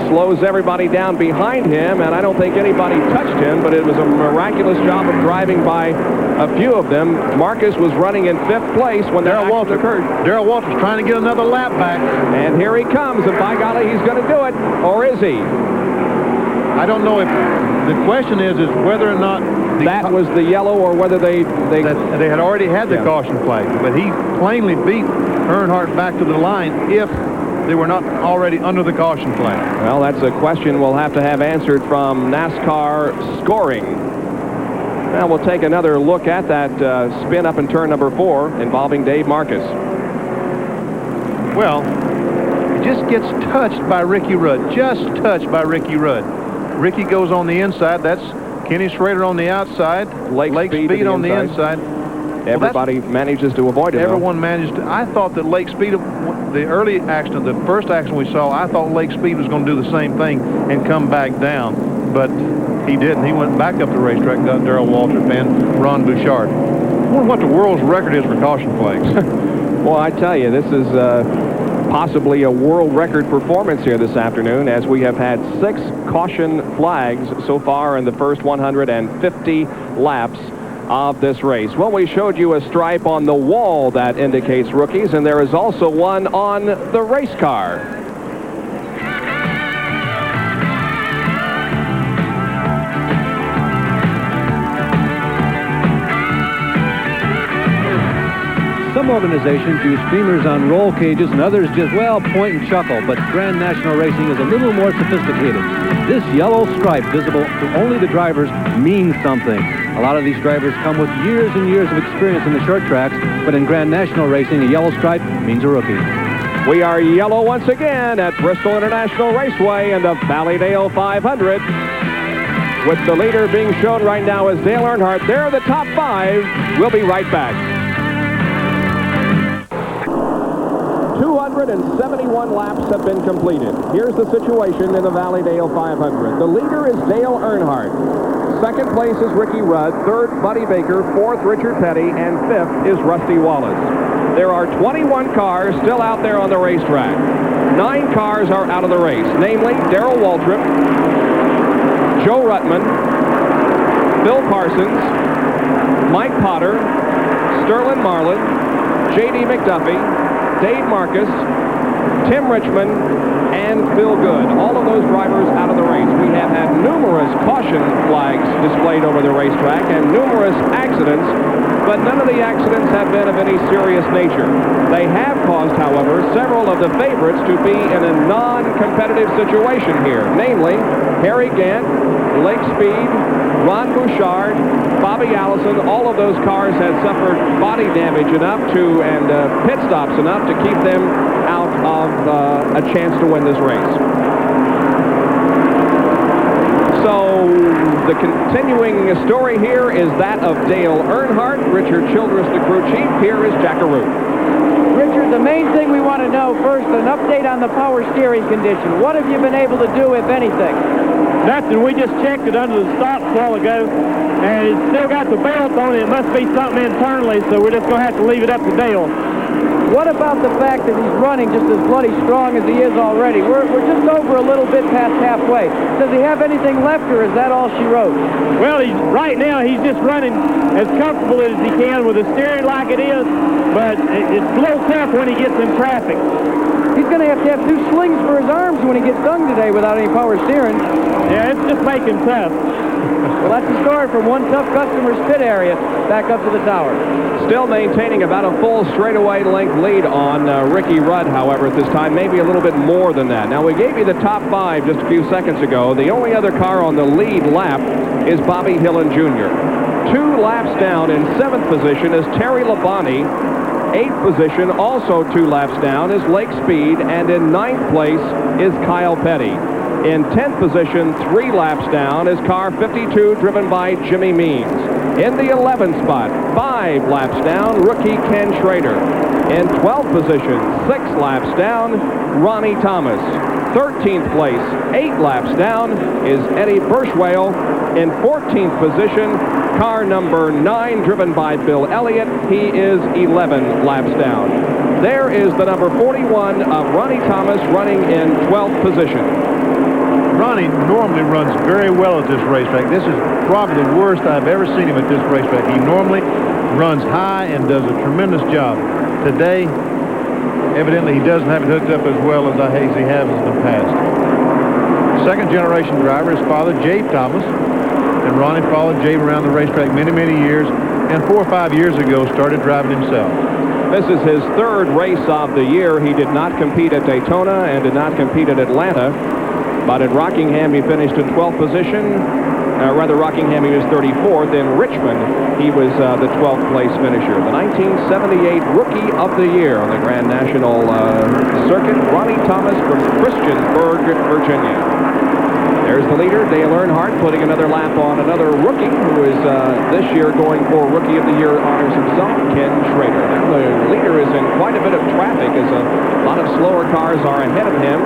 Slows everybody down behind him, and I don't think anybody touched him, but it was a miraculous job of driving by a few of them. Marcus was running in 5th place when that accident occurred. Darrell Waltrip's trying to get another lap back. And here he comes, and by golly, he's going to do it. Or is he? I don't know if... The question is whether or not... That was the yellow, or whether they had already had the caution flag. But he plainly beat Earnhardt back to the line if they were not already under the caution flag. Well, that's a question we'll have to have answered from NASCAR scoring. Now we'll take another look at that spin up in turn number 4 involving Dave Marcus. Well, he just gets touched by Ricky Rudd. Just touched by Ricky Rudd. Ricky goes on the inside. That's Kenny Schrader on the outside. Lake Speed on the inside. Everybody manages to avoid it. Everyone managed. I thought that Lake Speed, the early accident, the first accident we saw, I thought Lake Speed was going to do the same thing and come back down, but he didn't. He went back up the racetrack, got Darrell Waltrip and Ron Bouchard. I wonder what the world's record is for caution flags. Well, I tell you, this is possibly a world record performance here this afternoon, as we have had 6 caution flags so far in the first 150 laps of this race. Well, we showed you a stripe on the wall that indicates rookies, and there is also one on the race car. Some organizations use streamers on roll cages and others just, well, point and chuckle, but Grand National Racing is a little more sophisticated. This yellow stripe visible to only the drivers means something. A lot of these drivers come with years and years of experience in the short tracks, but in Grand National Racing, a yellow stripe means a rookie. We are yellow once again at Bristol International Raceway in the Valleydale 500. With the leader being shown right now as Dale Earnhardt. They're the top 5. We'll be right back. 271 laps have been completed. Here's the situation in the Valleydale 500. The leader is Dale Earnhardt. Second place is Ricky Rudd. Third, Buddy Baker. Fourth, Richard Petty. And fifth is Rusty Wallace. There are 21 cars still out there on the racetrack. 9 cars are out of the race, namely Darrell Waltrip, Joe Ruttman, Bill Parsons, Mike Potter, Sterling Marlin, J.D. McDuffie, Dave Marcus, Tim Richmond, and Phil Good. All of those drivers out of the race. We have had numerous caution flags displayed over the racetrack and numerous accidents, but none of the accidents have been of any serious nature. They have caused, however, several of the favorites to be in a non-competitive situation here, namely Harry Gant, Lake Speed, Ron Bouchard, Bobby Allison. All of those cars had suffered body damage enough to, and pit stops enough to keep them out of a chance to win this race. So the continuing story here is that of Dale Earnhardt. Richard Childress, the crew chief. Here is Jack Arute. Richard, the main thing we want to know first, an update on the power steering condition. What have you been able to do, if anything? Nothing. We just checked it under the stops a while ago, and it's still got the belt on it. It must be something internally, so we're just going to have to leave it up to Dale. What about the fact that he's running just as bloody strong as he is already? We're just over a little bit past halfway. Does he have anything left, or is that all she wrote? Well, right now he's just running as comfortable as he can with the steering like it is, but it's a little tough when he gets in traffic. He's going to have 2 slings for his arms when he gets done today without any power steering. Yeah, it's just making tough. Well, that's the story from one tough customer's pit area back up to the tower. Still maintaining about a full straightaway length lead on Ricky Rudd, however, at this time, maybe a little bit more than that. Now, we gave you the top 5 just a few seconds ago. The only other car on the lead lap is Bobby Hillin Jr. 2 laps down in 7th position is Terry Labonte. 8th position, also 2 laps down, is Lake Speed, and in 9th place is Kyle Petty. In 10th position, 3 laps down, is car 52, driven by Jimmy Means. In the 11th spot, 5 laps down, rookie Ken Schrader. In 12th position, 6 laps down, Ronnie Thomas. 13th place, 8 laps down, is Eddie Burschwale. In 14th position, car number 9, driven by Bill Elliott. He is 11 laps down. There is the number 41 of Ronnie Thomas running in 12th position. Ronnie normally runs very well at this racetrack. This is probably the worst I've ever seen him at this racetrack. He normally runs high and does a tremendous job. Today, evidently he doesn't have it hooked up as well as he has in the past. Second generation driver, his father, Jabe Thomas. And Ronnie followed Jabe around the racetrack many, many years, and 4 or 5 years ago started driving himself. This is his 3rd race of the year. He did not compete at Daytona and did not compete at Atlanta. But at Rockingham, he finished in 12th position. Rockingham, he was 34th. In Richmond, he was the 12th place finisher. The 1978 Rookie of the Year on the Grand National Circuit, Ronnie Thomas from Christiansburg, Virginia. There's the leader, Dale Earnhardt, putting another lap on another rookie who is this year going for Rookie of the Year honors himself, Ken Schrader. Now the leader is in quite a bit of traffic as a lot of slower cars are ahead of him.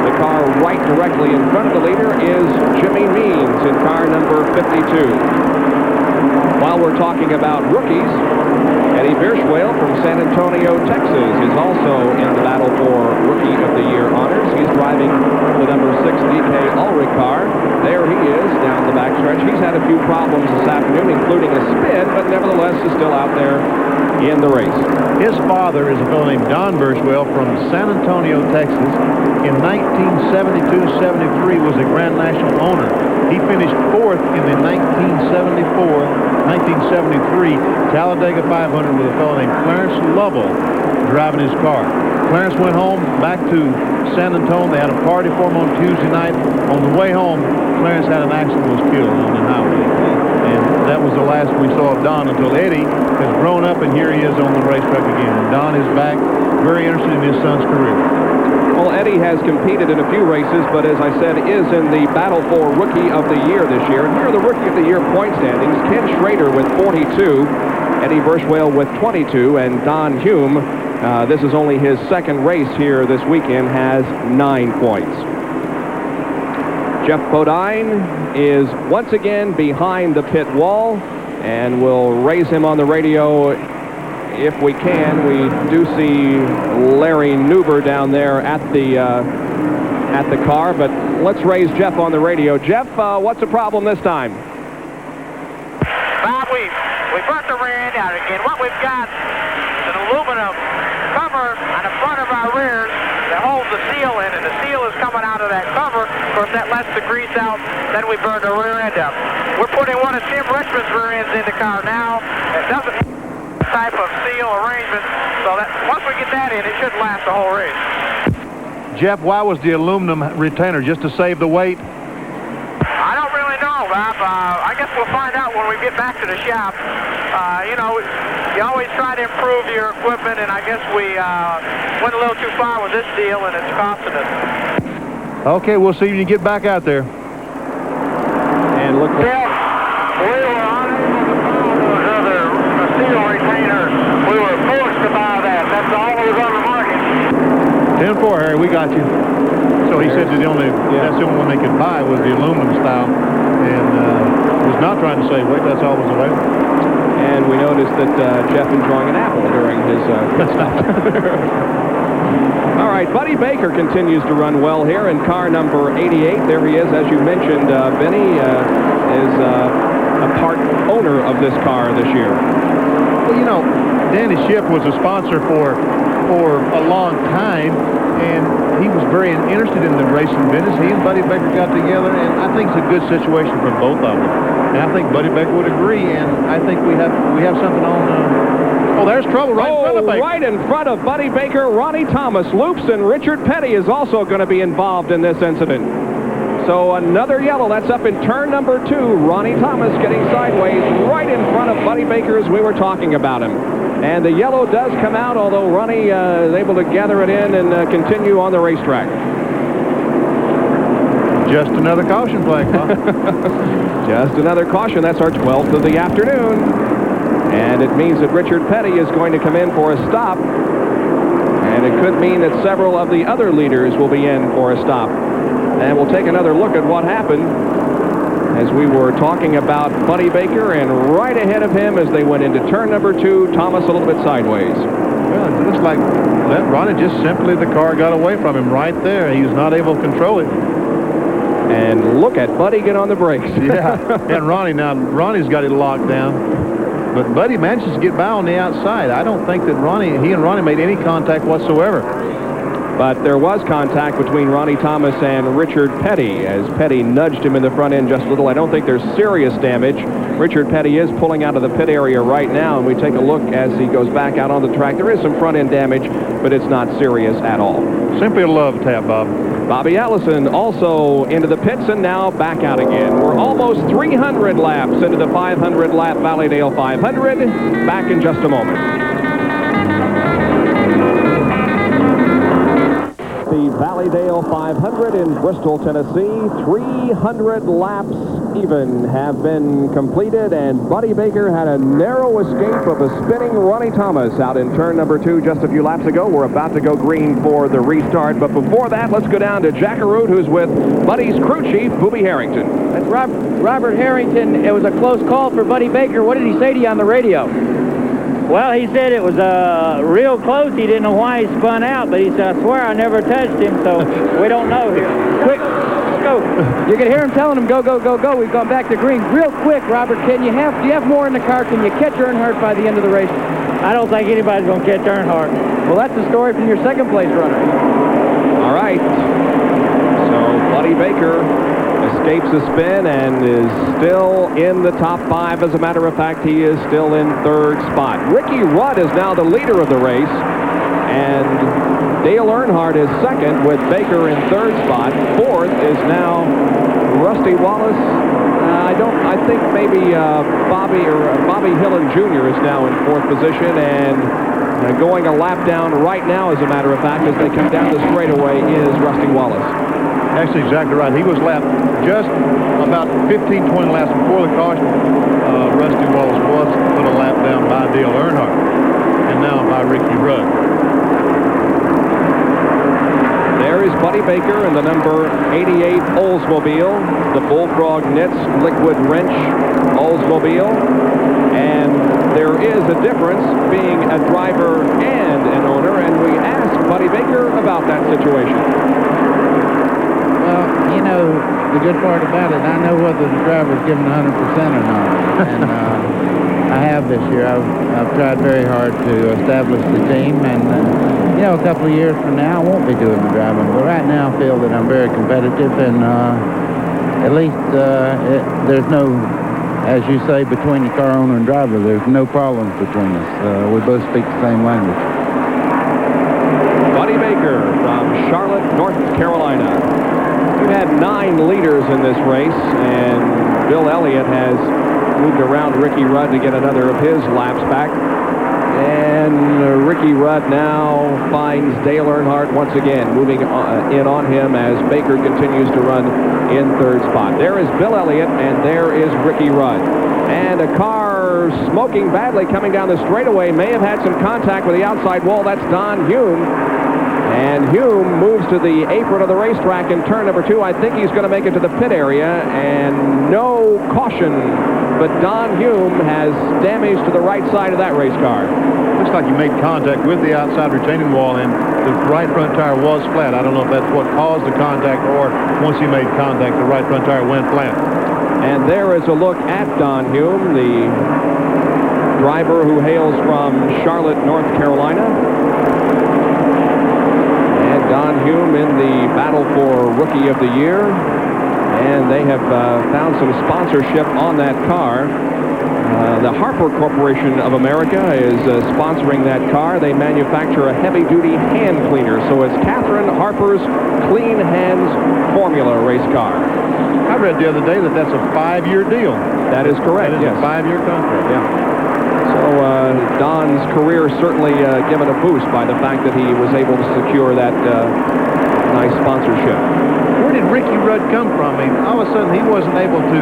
The car right directly in front of the leader is Jimmy Means in car number 52. While we're talking about rookies, Eddie Birchwell from San Antonio, Texas is also in the battle for Rookie of the Year honors. He's driving the number 6 DK Ulrich car. There he is down the backstretch. He's had a few problems this afternoon, including a spin, but nevertheless is still out there in the race. His father is a fellow named Don Birchwell from San Antonio, Texas. In 1972-73 was a Grand National owner. He finished 4th in the 1973 Talladega 500 with a fellow named Clarence Lovell driving his car. Clarence went home back to San Antonio. They had a party for him on Tuesday night. On the way home, Clarence had an accident and was killed on the highway. And that was the last we saw of Don until Eddie has grown up, and here he is on the racetrack again. And Don is back, very interested in his son's career. Well, Eddie has competed in a few races, but as I said, is in the battle for Rookie of the Year this year. And here are the Rookie of the Year point standings. Ken Schrader with 42, Eddie Birchwell with 22, and Don Hume, this is only his second race here this weekend, has 9 points. Jeff Bodine is once again behind the pit wall, and we'll raise him on the radio if we can. We do see Larry Newber down there at the car, but let's raise Jeff on the radio. Jeff, what's the problem this time? Bob, we brought the rear end out again. What we've got is an aluminum cover on the front of our rears that holds the seal in, and the seal is coming out of that cover. Of course, that lets the grease out. Then we burn the rear end up. We're putting one of Tim Richmond's rear ends in the car now. It doesn't type of seal arrangement, so that once we get that in, it should last the whole race. Jeff, why was the aluminum retainer? Just to save the weight? I don't really know, Bob. I guess we'll find out when we get back to the shop. You know, you always try to improve your equipment, and I guess we went a little too far with this deal, and it's costing us. Okay, we'll see when you get back out there. And look. Yeah, we were unable to buy another seal retainer. We were forced to buy that. That's all that was on the market. 10-4, Harry, we got you. So he said that that's the only one they could buy was the aluminum style, and was not trying to save weight. That's all was available. And we noticed that Jeff enjoying an apple during his pit stop. All right, Buddy Baker continues to run well here in car number 88. There he is, as you mentioned, Benny is a part owner of this car this year. Well, you know, Danny Schiff was a sponsor for a long time, and he was very interested in the racing business. He and Buddy Baker got together, and I think it's a good situation for both of them. And I think Buddy Baker would agree, and I think we have something on. Oh, there's trouble right in front of Baker. Right in front of Buddy Baker, Ronnie Thomas loops, and Richard Petty is also going to be involved in this incident. So another yellow. That's up in turn number 2. Ronnie Thomas getting sideways right in front of Buddy Baker as we were talking about him. And the yellow does come out, although Ronnie is able to gather it in and continue on the racetrack. Just another caution flag, huh? Just another caution. That's our 12th of the afternoon. And it means that Richard Petty is going to come in for a stop. And it could mean that several of the other leaders will be in for a stop. And we'll take another look at what happened as we were talking about Buddy Baker, and right ahead of him as they went into turn number 2, Thomas a little bit sideways. Well, it looks like that Ronnie just simply, the car got away from him right there. He was not able to control it. And look at Buddy get on the brakes. Yeah, and Ronnie's got it locked down. But Buddy manages to get by on the outside. I don't think that he and Ronnie made any contact whatsoever. But there was contact between Ronnie Thomas and Richard Petty as Petty nudged him in the front end just a little. I don't think there's serious damage. Richard Petty is pulling out of the pit area right now, and we take a look as he goes back out on the track. There is some front end damage, but it's not serious at all. Simply a love tap, Bob. Bobby Allison also into the pits and now back out again. We're almost 300 laps into the 500-lap Valleydale 500. Back in just a moment. the Valleydale 500 in Bristol, Tennessee. 300 laps even have been completed, and Buddy Baker had a narrow escape of a spinning Ronnie Thomas out in turn number 2 just a few laps ago. We're about to go green for the restart, but before that, let's go down to Jackaroot, who's with Buddy's crew chief, Booby Harrington. That's Robert Harrington. It was a close call for Buddy Baker. What did he say to you on the radio? Well, he said it was real close. He didn't know why he spun out, but he said, I swear I never touched him, so we don't know here. Quick, go. You can hear him telling him, go, go, go, go. We've gone back to green. Real quick, Robert, do you have more in the car? Can you catch Earnhardt by the end of the race? I don't think anybody's going to catch Earnhardt. Well, that's the story from your second place runner. All right. So Buddy Baker escapes a spin and is still in the top 5. As a matter of fact, he is still in 3rd spot. Ricky Rudd is now the leader of the race, and Dale Earnhardt is 2nd with Baker in 3rd spot. 4th is now Rusty Wallace. I think maybe Bobby Hillen Jr. is now in 4th position, and going a lap down right now, as a matter of fact, as they come down the straightaway, is Rusty Wallace. Actually, exactly right. He was lapped just about 15, 20 laps before the caution. Rusty Wallace was put a lap down by Dale Earnhardt, and now by Ricky Rudd. There is Buddy Baker in the number 88 Oldsmobile, the Bullfrog Knits Liquid Wrench Oldsmobile. And there is a difference being a driver and an owner, and we asked Buddy Baker about that situation. Well, you know, the good part about it, I know whether the driver's giving 100% or not. And I have this year. I've tried very hard to establish the team, and you know, a couple of years from now, I won't be doing the driving. But right now, I feel that I'm very competitive, and at least there's no, as you say, between the car owner and driver, there's no problems between us. We both speak the same language. Buddy Baker from Charlotte, North Carolina. We've had 9 leaders in this race, and Bill Elliott has moved around Ricky Rudd to get another of his laps back. And Ricky Rudd now finds Dale Earnhardt once again, moving in on him as Baker continues to run in 3rd spot. There is Bill Elliott, and there is Ricky Rudd. And a car smoking badly coming down the straightaway may have had some contact with the outside wall. That's Don Hume. And Hume moves to the apron of the racetrack in turn number 2. I think he's going to make it to the pit area, and no caution. But Don Hume has damage to the right side of that race car. Looks like he made contact with the outside retaining wall, and the right front tire was flat. I don't know if that's what caused the contact, or once he made contact, the right front tire went flat. And there is a look at Don Hume, the driver who hails from Charlotte, North Carolina. Don Hume in the battle for Rookie of the Year, and they have found some sponsorship on that car. The Harper Corporation of America is sponsoring that car. They manufacture a heavy-duty hand cleaner, so it's Catherine Harper's Clean Hands Formula race car. I read the other day that that's a 5-year deal. That is correct, that is yes. a 5-year contract, yeah. So Don's career certainly given a boost by the fact that he was able to secure that nice sponsorship. Where did Ricky Rudd come from? I mean, all of a sudden he wasn't able to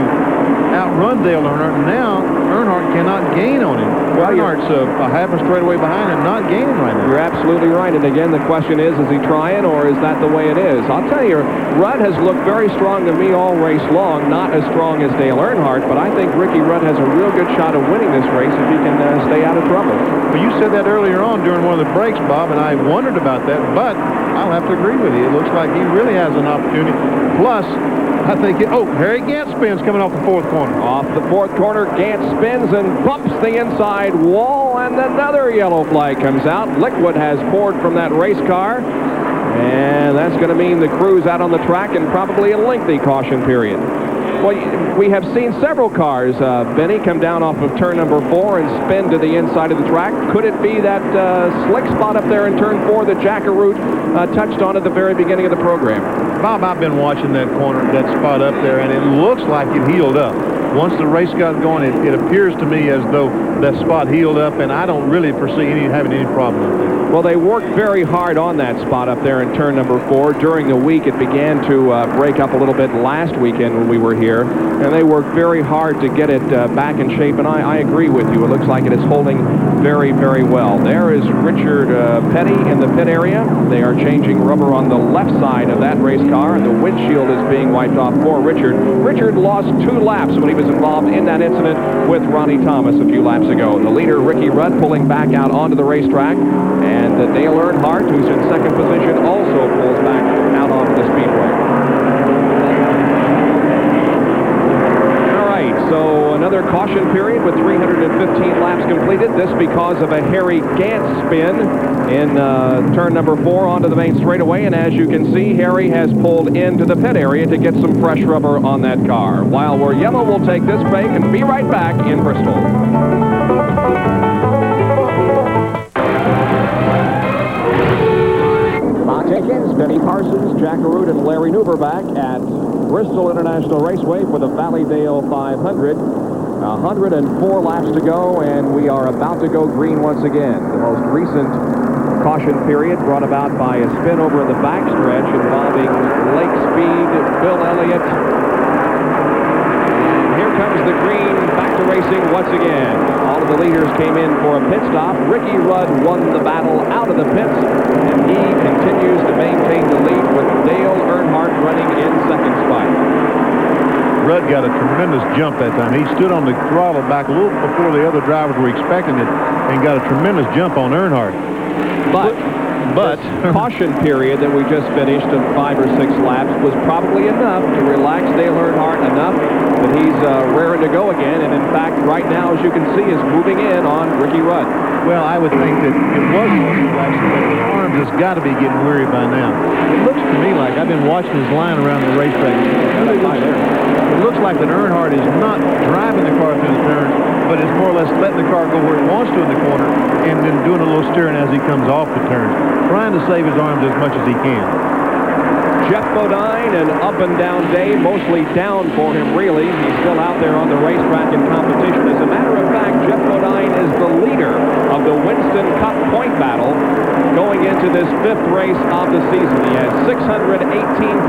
outrun Dale Earnhardt, and now Earnhardt cannot gain on him. Well, Earnhardt's a half a straightaway behind and not gaining right now. You're absolutely right. And again, the question is he trying, or is that the way it is? I'll tell you, Rudd has looked very strong to me all race long, not as strong as Dale Earnhardt, but I think Ricky Rudd has a real good shot of winning this race if he can stay out of trouble. Well, you said that earlier on during one of the breaks, Bob, and I wondered about that, but I'll have to agree with you. It looks like he really has an opportunity. Plus, I think, Harry Gant spins coming off the 4th corner. Off the 4th corner, Gant spins and bumps the inside wall, and another yellow flag comes out. Liquid has poured from that race car, and that's going to mean the crew's out on the track and probably a lengthy caution period. Well, we have seen several cars, Benny, come down off of turn number 4 and spin to the inside of the track. Could it be that slick spot up there in turn 4 that Jackaroot touched on at the very beginning of the program? Bob, I've been watching that corner, that spot up there, and it looks like it healed up. once the race got going, it appears to me as though that spot healed up, and I don't really foresee having any problem with it. Well, they worked very hard on that spot up there in turn number 4. During the week, it began to break up a little bit last weekend when we were here, and they worked very hard to get it back in shape, and I agree with you. It looks like it is holding very, very well. There is Richard Petty in the pit area. They are changing rubber on the left side of that race car, and the windshield is being wiped off for Richard. Richard lost 2 laps when he was involved in that incident with Ronnie Thomas a few laps ago. The leader, Ricky Rudd, pulling back out onto the racetrack, and Dale Earnhardt, who's in second position, also pulls back out onto the speedway. All right, so another caution period with 315 laps completed. This because of a Harry Gant spin in turn number 4 onto the main straightaway. And as you can see, Harry has pulled into the pit area to get some fresh rubber on that car. While we're yellow, we'll take this break and be right back in Bristol. Bob Jenkins, Benny Parsons, Jack Arute, and Larry Newber back at Bristol International Raceway for the Valleydale 500. 104 laps to go, and we are about to go green once again. The most recent caution period brought about by a spin over in the backstretch involving Lake Speed, Bill Elliott. And here comes the green, back to racing once again. All of the leaders came in for a pit stop. Ricky Rudd won the battle out of the pits, and he continues to maintain the lead with Dale Earnhardt running in second spot. Rudd got a tremendous jump that time. He stood on the throttle back a little before the other drivers were expecting it and got a tremendous jump on Earnhardt. But caution period that we just finished of 5 or 6 laps was probably enough to relax Dale Earnhardt enough that he's raring to go again, and in fact right now, as you can see, is moving in on Ricky Rudd. Well, I would think that it was relaxing, but his arms has got to be getting weary by now. It looks to me like I've been watching his line around the racetrack. It looks like that Earnhardt is not driving the car through the turns, but is more or less letting the car go where it wants to in the corner and then doing a little steering as he comes off the turns, trying to save his arms as much as he can. Jeff Bodine, an up-and-down day, mostly down for him, really. He's still out there on the racetrack in competition. As a matter of fact, Jeff Bodine is the leader of the Winston Cup point battle going into this 5th race of the season. He has 618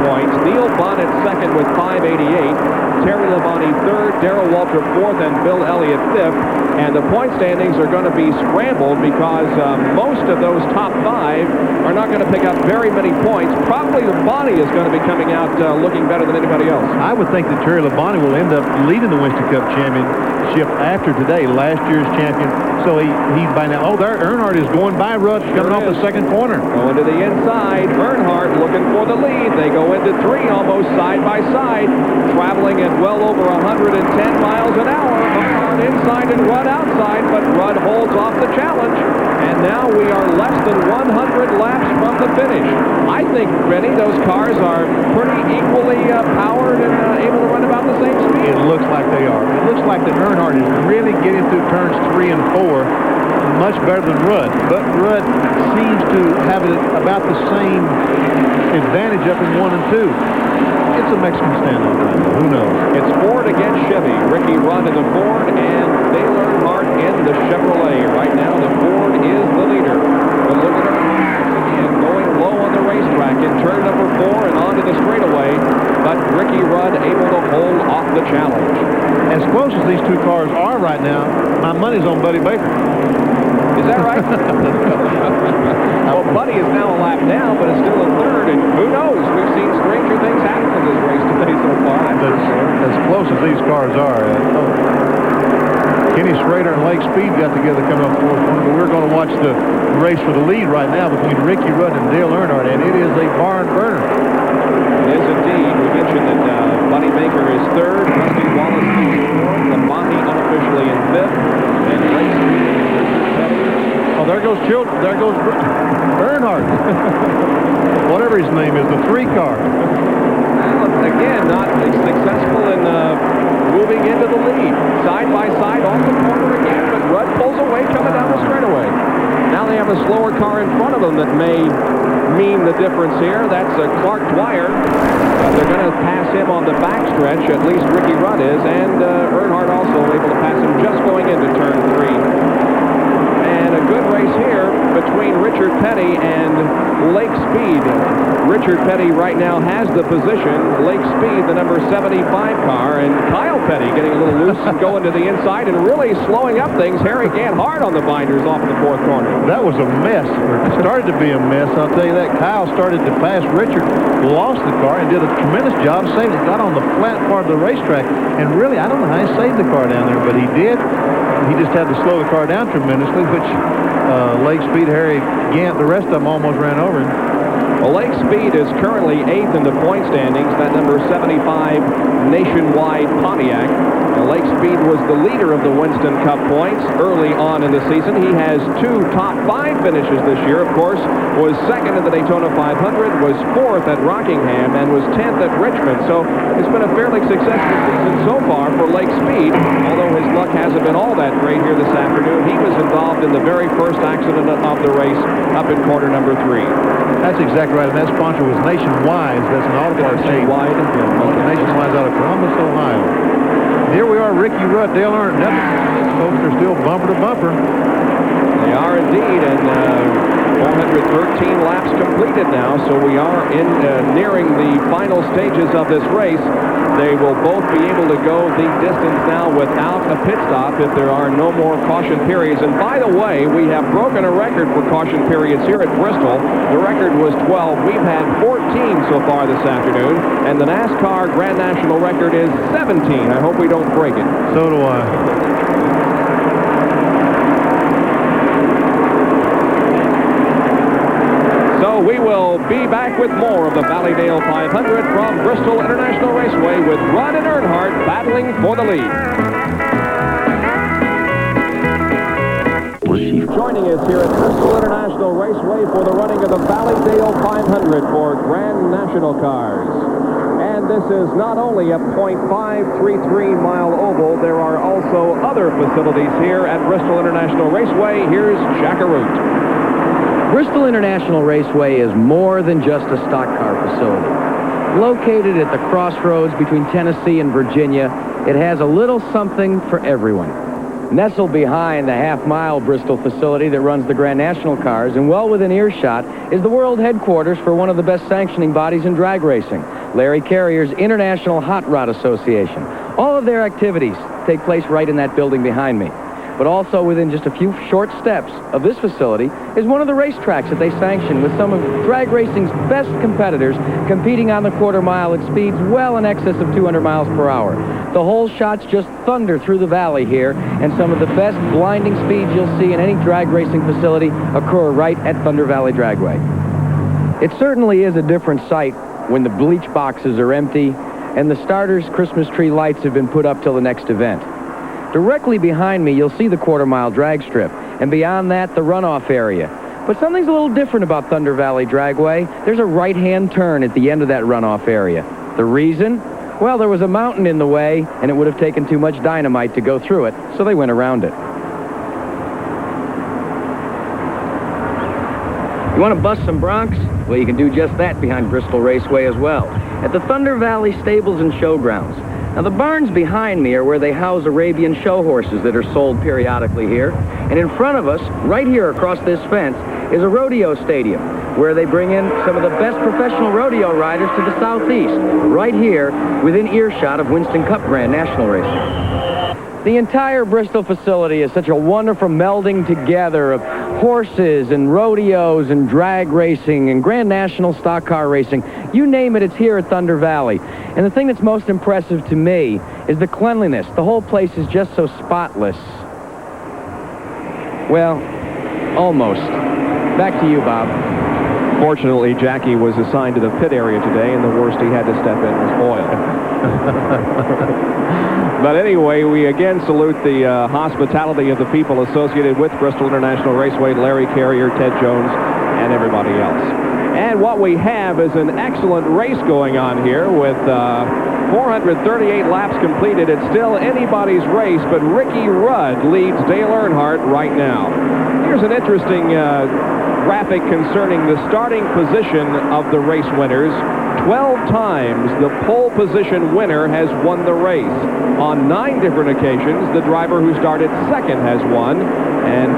points. Neil Bonnet second with 588. Terry Labonte third, Darrell Waltrip fourth, and Bill Elliott fifth. And the point standings are going to be scrambled because most of those top 5 are not going to pick up very many points. Probably Labonte is going to be coming out looking better than anybody else. I would think that Terry Labonte will end up leading the Winston Cup championship after today, last year's champion. So he's by now. Oh, there Earnhardt is going by Rudd, coming off the second corner. Going to the inside. Earnhardt looking for the lead. They go into 3 almost side by side, traveling at well over 110 miles an hour. Earnhardt inside and Rudd outside, but Rudd holds off the challenge. And now we are less than 100 laps from the finish. I think, Benny, those cars are pretty equally powered and able to run about the same speed. It looks like they are. It looks like that Earnhardt is really getting through turns 3 and 4 much better than Rudd. But Rudd seems to have it about the same advantage up in 1 and 2. It's a Mexican standoff right now. Who knows? It's Ford against Chevy. Ricky Rudd in the Ford and Dale Earnhardt in the Chevrolet. Right now, the Ford is the leader. But look at Earnhardt again going low on the racetrack in turn number 4 and onto the straightaway. But Ricky Rudd able to hold off the challenge. As close as these two cars are right now, my money's on Buddy Baker. Is that right? Well, Buddy is now a lap down, but is still in 3rd, and who knows? We've seen stranger things happen in this race today so far. As close as these cars are. Kenny Schrader and Lake Speed got together coming up 4th corner, but we're going to watch the race for the lead right now between Ricky Rudd and Dale Earnhardt, and it is a barn burner. It is indeed. We mentioned that Buddy Baker is 3rd, Rusty Wallace is 4th, Labonte unofficially in 5th, and Lake Speed is 7th. Oh, there goes Earnhardt. Whatever his name is, the 3 car. Well, again, not successful in moving into the lead. Side by side off the corner again, but Rudd pulls away coming down the straightaway. Now they have a slower car in front of them that may mean the difference here. That's Clark Dwyer. They're going to pass him on the backstretch, at least Ricky Rudd is, and Earnhardt also able to pass him just going into turn 3. And a good race here between Richard Petty and Lake Speed. Richard Petty right now has the position. Lake Speed, the number 75 car, and Kyle Petty getting a little loose and going to the inside and really slowing up things. Harry Gant hard on the binders off in the 4th corner. That was a mess. It started to be a mess. I'll tell you that. Kyle started to pass Richard, lost the car, and did a tremendous job saving it. Got on the flat part of the racetrack, and really, I don't know how he saved the car down there, but he did. He just had to slow the car down tremendously, which Lake Speed, Harry Gant, the rest of them almost ran over him. Well, Lake Speed is currently 8th in the point standings, that number 75 Nationwide Pontiac. Now, Lake Speed was the leader of the Winston Cup points early on in the season. He has 2 top 5 finishes this year, of course, was 2nd in the Daytona 500, was 4th at Rockingham, and was 10th at Richmond. So it's been a fairly successful season so far for Lake Speed, although his luck hasn't been all that great here this afternoon. He was involved in the very first accident of the race up in corner number 3. That's exactly right, and that sponsor was Nationwide. That's an auto parts chain. Nationwide out of Columbus, Ohio. Here we are, Ricky Rudd, Dale Earnhardt. Nothing. Folks are still bumper to bumper. They are indeed, and 413 laps completed now, so we are nearing the final stages of this race. They will both be able to go the distance now without a pit stop if there are no more caution periods. And by the way, we have broken a record for caution periods here at Bristol. The record was 12. We've had 14 so far this afternoon, and the NASCAR Grand National record is 17. I hope we don't break it. So do I. So we will be back with more of the Valleydale 500 from Bristol International Raceway with Rudd and Earnhardt battling for the lead. Joining us here at Bristol International Raceway for the running of the Valleydale 500 for Grand National cars. And this is not only a .533 mile oval, there are also other facilities here at Bristol International Raceway. Here's Jack Arute. Bristol International Raceway is more than just a stock car facility. Located at the crossroads between Tennessee and Virginia, it has a little something for everyone. Nestled behind the half-mile Bristol facility that runs the Grand National cars, and well within earshot, is the world headquarters for one of the best sanctioning bodies in drag racing, Larry Carrier's International Hot Rod Association. All of their activities take place right in that building behind me. But also within just a few short steps of this facility is one of the racetracks that they sanction with some of drag racing's best competitors competing on the quarter mile at speeds well in excess of 200 miles per hour. The whole shots just thunder through the valley here, and some of the best blinding speeds you'll see in any drag racing facility occur right at Thunder Valley Dragway. It certainly is a different sight when the bleach boxes are empty and the starters' Christmas tree lights have been put up till the next event. Directly behind me, you'll see the quarter-mile drag strip, and beyond that, the runoff area. But something's a little different about Thunder Valley Dragway. There's a right-hand turn at the end of that runoff area. The reason? Well, there was a mountain in the way, and it would have taken too much dynamite to go through it, so they went around it. You want to bust some broncs? Well, you can do just that behind Bristol Raceway as well, at the Thunder Valley Stables and Showgrounds. Now, the barns behind me are where they house Arabian show horses that are sold periodically here. And in front of us, right here across this fence, is a rodeo stadium where they bring in some of the best professional rodeo riders to the southeast, right here within earshot of Winston Cup Grand National Racing. The entire Bristol facility is such a wonderful melding together of horses and rodeos and drag racing and Grand National stock car racing. You name it, it's here at Thunder Valley. And the thing that's most impressive to me is the cleanliness. The whole place is just so spotless. Well, almost. Back to you, Bob. Fortunately, Jackie was assigned to the pit area today, and the worst he had to step in was oil. But anyway, we again salute the hospitality of the people associated with Bristol International Raceway, Larry Carrier, Ted Jones, and everybody else. And what we have is an excellent race going on here with 438 laps completed. It's still anybody's race, but Ricky Rudd leads Dale Earnhardt right now. Here's an interesting graphic concerning the starting position of the race winners. 12 times the pole position winner has won the race. On 9 different occasions, the driver who started second has won, and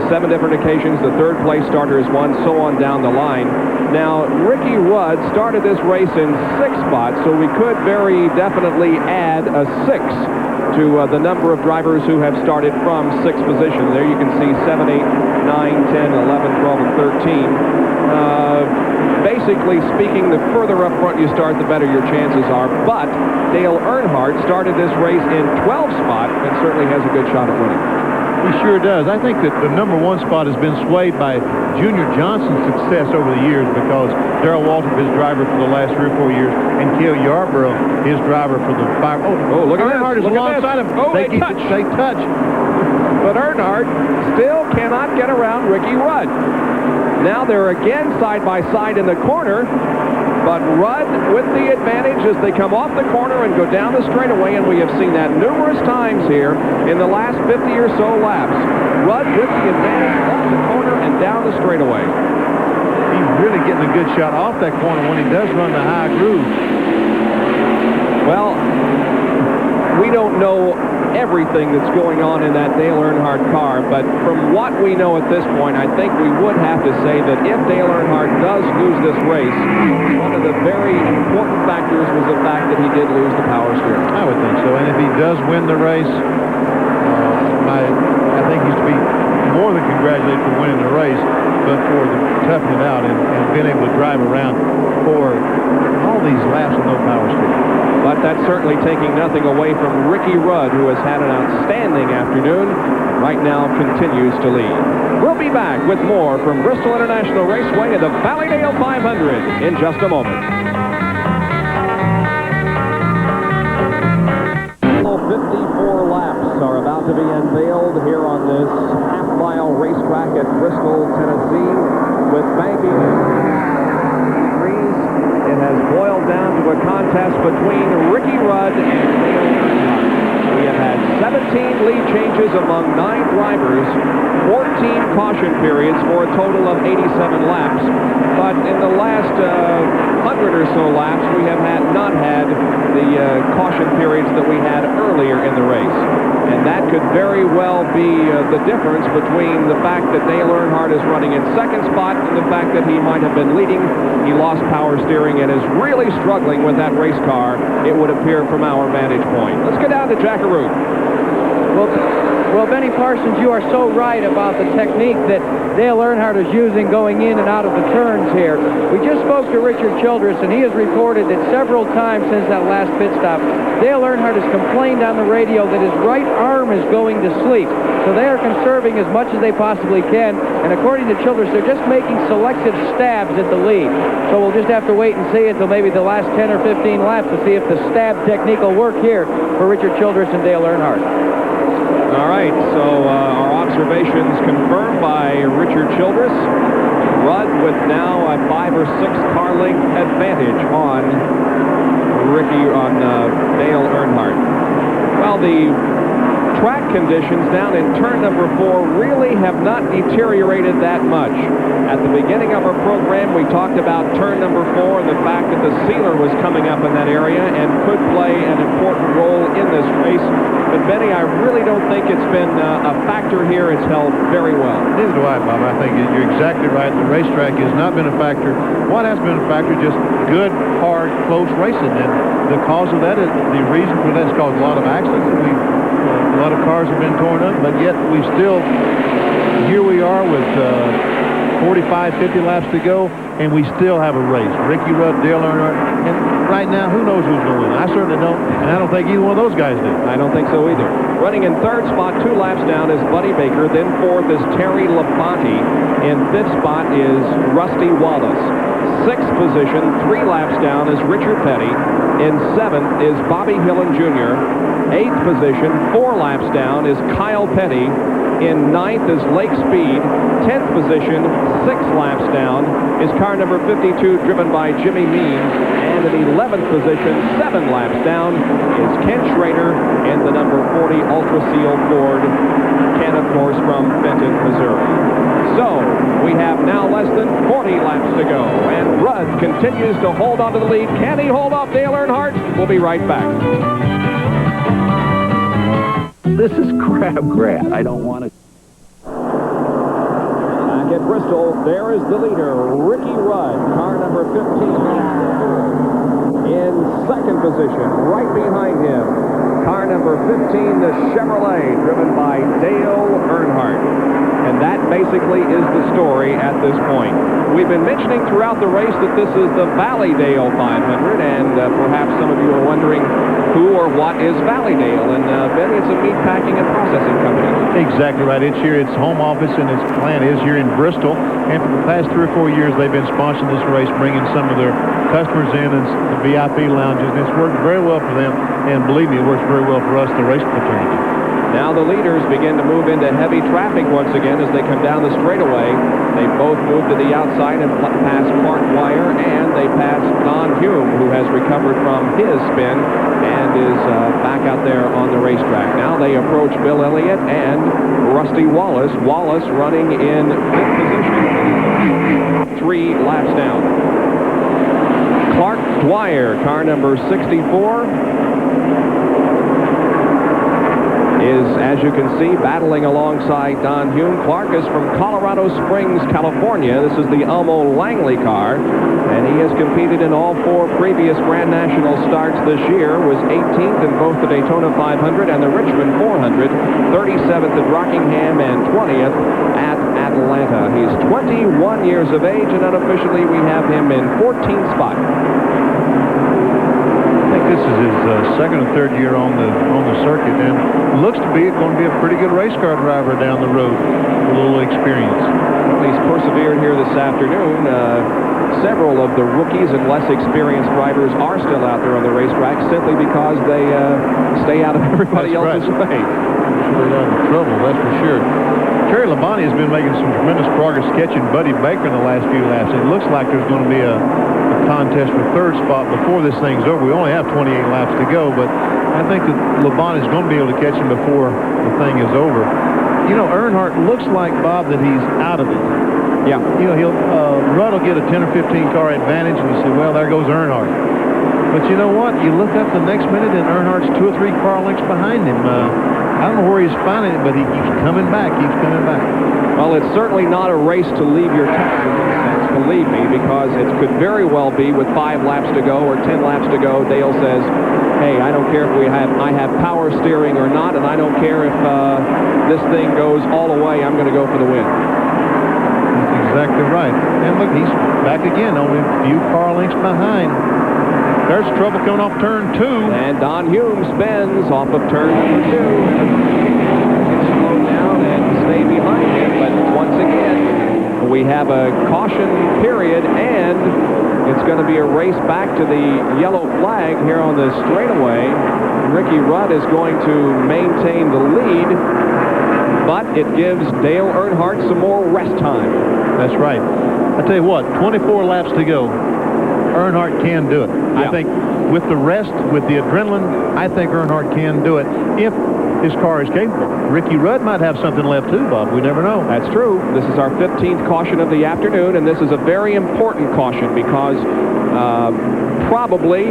7 different occasions, the third place starter has won, so on down the line. Now, Ricky Rudd started this race in 6 spots, so we could very definitely add a 6 to the number of drivers who have started from 6th position. There you can see 7, 8, 9, 10, 11, 12, and 13. Basically speaking, the further up front you start, the better your chances are. But Dale Earnhardt started this race in 12th spot and certainly has a good shot at winning. He sure does. I think that the number 1 spot has been swayed by Junior Johnson's success over the years, because Darrell Waltrip, his driver for the last 3 or 4 years, and Cale Yarborough, his driver for the 5. Oh, look at Earnhardt this. is alongside him. Oh, they touch. They touch. But Earnhardt still cannot get around Ricky Rudd. Now they're again side by side in the corner, but Rudd with the advantage as they come off the corner and go down the straightaway, and we have seen that numerous times here in the last 50 or so laps. Rudd with the advantage off the corner and down the straightaway. He's really getting a good shot off that corner when he does run the high groove. Well, we don't know everything that's going on in that Dale Earnhardt car, but from what we know at this point, I think we would have to say that if Dale Earnhardt does lose this race, one of the very important factors was the fact that he did lose the power steering. I would think so, and if he does win the race, I think he's to be more than congratulated for winning the race, but for toughing it out and being able to drive around for all these laps with no power steering. But that's certainly taking nothing away from Ricky Rudd, who has had an outstanding afternoon and right now continues to lead. We'll be back with more from Bristol International Raceway and the Valleydale 500 in just a moment. 54 laps are about to be unveiled here on this half-mile racetrack at Bristol, Tennessee, with banking degrees. It has boiled down to a contest between Ricky Rudd and Dale Earnhardt. We have had 17 lead changes among 9 drivers, 14 caution periods for a total of 87 laps. But in the last 100 or so laps, we have not had the caution periods that we had earlier in the race. And that could very well be the difference between the fact that Dale Earnhardt is running in 2nd spot and the fact that he might have been leading. He lost power steering and is really struggling with that race car, it would appear from our vantage point. Let's go down to Jackaroo. Well, Benny Parsons, you are so right about the technique that Dale Earnhardt is using going in and out of the turns here. We just spoke to Richard Childress, and he has reported that several times since that last pit stop, Dale Earnhardt has complained on the radio that his right arm is going to sleep. So they are conserving as much as they possibly can, and according to Childress, they're just making selective stabs at the lead. So we'll just have to wait and see until maybe the last 10 or 15 laps to see if the stab technique will work here for Richard Childress and Dale Earnhardt. All right, so our observations confirmed by Richard Childress. Rudd with now a 5 or 6 car length advantage on Dale Earnhardt. Well, the track conditions down in turn number 4 really have not deteriorated that much. At the beginning of our program, we talked about turn number 4 and the fact that the sealer was coming up in that area and could play an important role in this race. But, Benny, I really don't think it's been a factor here. It's held very well. Neither do I, Bob. I think you're exactly right. The racetrack has not been a factor. What has been a factor? Just good, hard, close racing. And the cause of that is the reason for that has caused a lot of accidents. A lot of cars have been torn up, but yet here we are with 45, 50 laps to go, and we still have a race. Ricky Rudd, Dale Earnhardt, and right now, who knows who's going to win? I certainly don't, and I don't think either one of those guys do. I don't think so either. Running in 3rd spot, 2 laps down, is Buddy Baker. Then 4th is Terry Labonte. In 5th spot is Rusty Wallace. 6th position, 3 laps down, is Richard Petty. In 7th is Bobby Hillin Jr. 8th position, 4 laps down, is Kyle Petty. In 9th is Lake Speed. 10th position, 6 laps down, is car number 52, driven by Jimmy Means. And in 11th position, 7 laps down, is Ken Schrader in the number 40 Ultra Seal Ford. Ken, of course, from Benton, Missouri. So, we have now less than 40 laps to go, and Rudd continues to hold on to the lead. Can he hold off Dale Earnhardt? We'll be right back. This is crabgrass. I don't want to. Back at Bristol, there is the leader, Ricky Rudd, car number 15. In second position, right behind him, car number 15, the Chevrolet, driven by Dale Earnhardt. And that basically is the story at this point. We've been mentioning throughout the race that this is the Valleydale 500, and perhaps some of you are wondering who or what is Valleydale. And Ben, it's a meat packing and processing company. Exactly right. It's here. Its home office and its plant is here in Bristol. And for the past 3 or 4 years, they've been sponsoring this race, bringing some of their customers in and the VIP lounges. And it's worked very well for them. And believe me, it works very well for us, the race fraternity. Now the leaders begin to move into heavy traffic once again as they come down the straightaway. They both move to the outside and pass Clark Dwyer, and they pass Don Hume, who has recovered from his spin and is back out there on the racetrack. Now they approach Bill Elliott and Rusty Wallace. Wallace running in 5th position, 3 laps down. Clark Dwyer, car number 64, is, as you can see, battling alongside Don Hume. Clark is from Colorado Springs, California. This is the Elmo Langley car, and he has competed in all 4 previous Grand National starts this year, was 18th in both the Daytona 500 and the Richmond 400, 37th at Rockingham, and 20th at Atlanta. He's 21 years of age, and unofficially we have him in 14th spot. This is his second or third year on the circuit, and looks to be going to be a pretty good race car driver down the road with a little experience. Well, he's persevered here this afternoon. Several of the rookies and less experienced drivers are still out there on the racetrack simply because they stay out of everybody else's way. They're out of trouble, that's for sure. Terry Labonte has been making some tremendous progress catching Buddy Baker in the last few laps. It looks like there's going to be a contest for 3rd spot before this thing's over. We only have 28 laps to go, but I think that Labonte is going to be able to catch him before the thing is over. You know, Earnhardt looks like, Bob, that he's out of it. Yeah. You know, Rudd will get a 10 or 15 car advantage, and you say, well, there goes Earnhardt. But you know what? You look up the next minute, and Earnhardt's 2 or 3 car lengths behind him. I don't know where he's finding it, but he keeps coming back, Well, it's certainly not a race to leave your tires, believe me, because it could very well be with 5 laps to go or 10 laps to go. Dale says, hey, I don't care if I have power steering or not, and I don't care if this thing goes all the way. I'm going to go for the win. That's exactly right. And look, he's back again, only a few car lengths behind. There's trouble coming off turn 2. And Don Hume spins off of turn number 2. Slow down and stay behind him, but once again, we have a caution period, and it's going to be a race back to the yellow flag here on the straightaway. Ricky Rudd is going to maintain the lead, but it gives Dale Earnhardt some more rest time. That's right. I tell you what, 24 laps to go. Earnhardt can do it. Yeah. I think with the rest, with the adrenaline, I think Earnhardt can do it if his car is capable. Ricky Rudd might have something left too, Bob. We never know. That's true. This is our 15th caution of the afternoon, and this is a very important caution because probably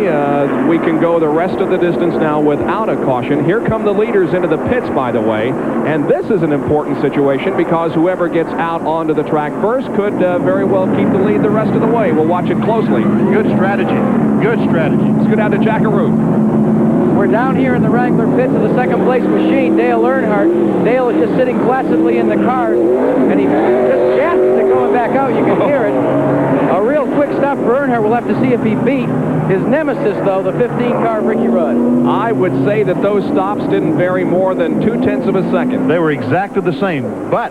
we can go the rest of the distance now without a caution. Here come the leaders into the pits, by the way, and this is an important situation because whoever gets out onto the track first could very well keep the lead the rest of the way. We'll watch it closely. Good strategy. Good strategy. Let's go down to Jackaroo. We're down here in the Wrangler pits of the second-place machine, Dale Earnhardt. Dale is just sitting placidly in the car, and he just gasps at going back out. You can hear it. A real quick stop for Earnhardt. We'll have to see if he beat his nemesis, though, the 15-car Ricky Rudd. I would say that those stops didn't vary more than 0.2 of a second. They were exactly the same, but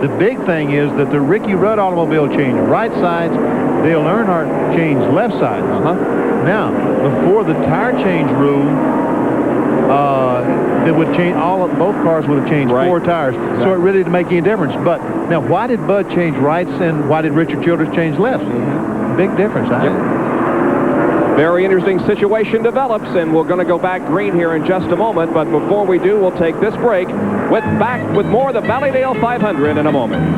the big thing is that the Ricky Rudd automobile changed right sides, Dale Earnhardt changed left sides. Now, before the tire change rule, that would change both cars would have changed 4 tires. Exactly. So it really didn't make any difference. But now, why did Bud change rights and why did Richard Childress change lefts? Big difference. Very interesting situation develops, and we're going to go back green here in just a moment. But before we do, we'll take this break. Back with more of the Valleydale 500 in a moment.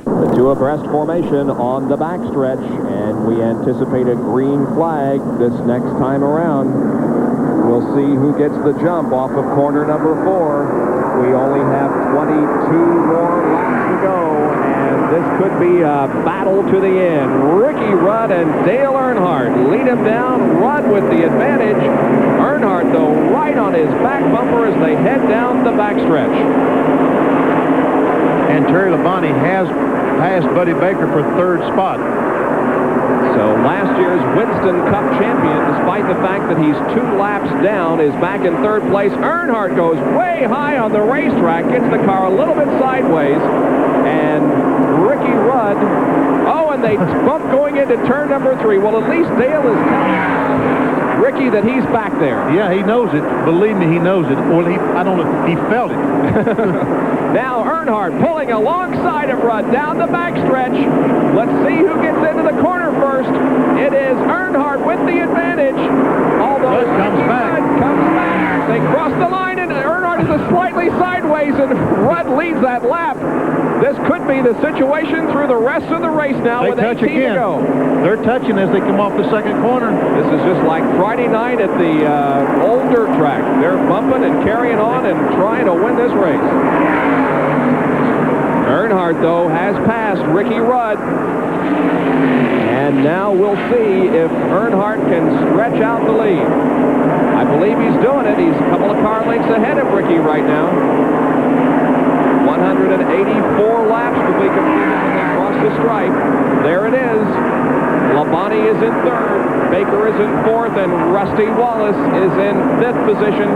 The two abreast formation on the backstretch, and we anticipate a green flag this next time around. We'll see who gets the jump off of corner number 4. We only have 22 more laps to go, and this could be a battle to the end. Ricky Rudd and Dale Earnhardt lead him down. Rudd with the advantage. Earnhardt, though, right on his back bumper as they head down the backstretch. And Terry Labonte has passed Buddy Baker for 3rd spot. So last year's Winston Cup champion, despite the fact that he's 2 laps down, is back in 3rd place. Earnhardt goes way high on the racetrack, gets the car a little bit sideways, and Ricky Rudd, and they bump going into turn number 3. Well, at least Dale is telling Ricky that he's back there. Yeah, he knows it. Believe me, he knows it. Well, I don't know, he felt it. Now Earnhardt pulling alongside of Rudd down the backstretch. Let's see who gets into the corner first. It is Earnhardt with the advantage. Although Rudd comes back. They cross the line, and Earnhardt is slightly sideways, and Rudd leads that lap. This could be the situation through the rest of the race now with 18 to go. They're touching as they come off the 2nd corner. This is just like Friday night at the old dirt track. They're bumping and carrying on and trying to win this race. Earnhardt, though, has passed Ricky Rudd. And now we'll see if Earnhardt can stretch out the lead. I believe he's doing it. He's a couple of car lengths ahead of Ricky right now. 184 laps to be completed when they cross the stripe. There it is. Labonte is in 3rd. Baker is in 4th, and Rusty Wallace is in 5th position.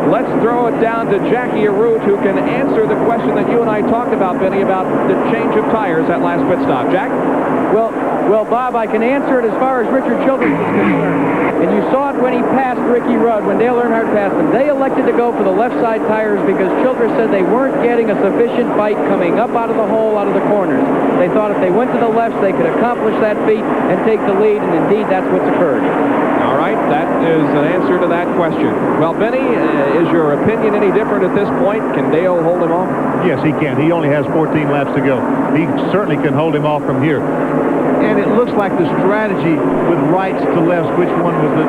Let's throw it down to Jackie Arute, who can answer the question that you and I talked about, Benny, about the change of tires at last pit stop. Jack? Well, Bob, I can answer it as far as Richard Childress is concerned. And you saw it when he passed Ricky Rudd, when Dale Earnhardt passed him. They elected to go for the left side tires because Childress said they weren't getting a sufficient bite coming up out of the hole, out of the corners. They thought if they went to the left, they could accomplish that feat and take the lead, and indeed that's what's occurred. All right, that is an answer to that question. Well, Benny, is your opinion any different at this point? Can Dale hold him off? Yes, he can. He only has 14 laps to go. He certainly can hold him off from here. And it looks like the strategy with rights to lefts, which one was the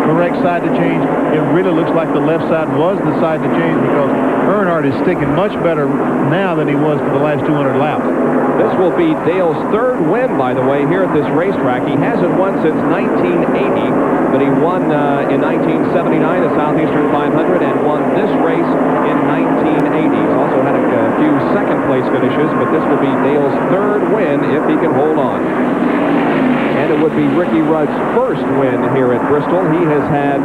correct side to change, it really looks like the left side was the side to change because Earnhardt is sticking much better now than he was for the last 200 laps. This will be Dale's 3rd win, by the way, here at this racetrack. He hasn't won since 1980, but he won in 1979 the Southeastern 500 and won this race in 1980. He's also had a few second-place finishes, but this will be Dale's 3rd win if he can hold on. And it would be Ricky Rudd's 1st win here at Bristol. He has had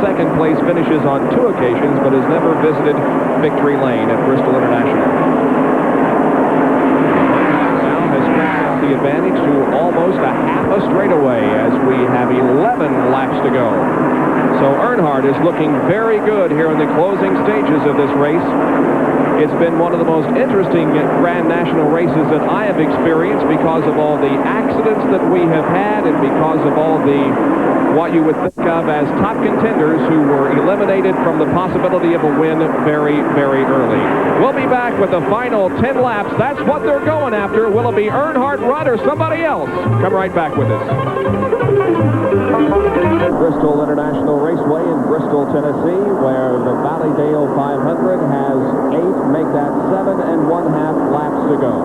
second-place finishes on 2 occasions, but has never visited victory lane at Bristol International. The advantage to almost a half a straightaway as we have 11 laps to go. So Earnhardt is looking very good here in the closing stages of this race. It's been one of the most interesting Grand National races that I have experienced because of all the accidents that we have had and because of all the what you would think of as top contenders who were eliminated from the possibility of a win very, very early. We'll be back with the final 10 laps. That's what they're going after. Will it be Earnhardt, Rudd, or somebody else? Come right back with us. Bristol International Raceway in Bristol, Tennessee, where the Valleydale 500 has 8, make that 7 1/2 laps to go.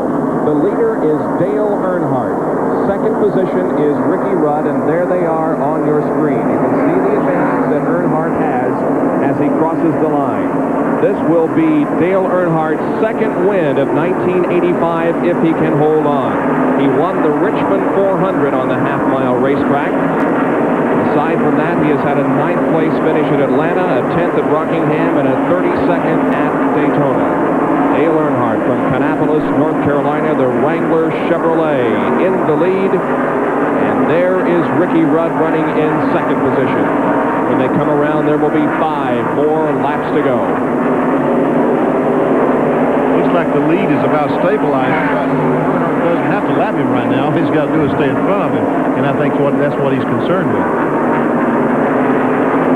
The leader is Dale Earnhardt. Second position is Ricky Rudd, and there they are on your screen. You can see the advantage that Earnhardt has as he crosses the line. This will be Dale Earnhardt's 2nd win of 1985 if he can hold on. He won the Richmond 400 on the half-mile racetrack. Aside from that, he has had a 9th place finish at Atlanta, a 10th at Rockingham, and a 32nd at Daytona. Dale Earnhardt from Kannapolis, North Carolina, the Wrangler Chevrolet in the lead. And there is Ricky Rudd running in second position. When they come around, there will be 5 more laps to go. Looks like the lead is about stabilized. Earnhardt doesn't have to lap him right now. All he's got to do is stay in front of him. And I think that's what he's concerned with.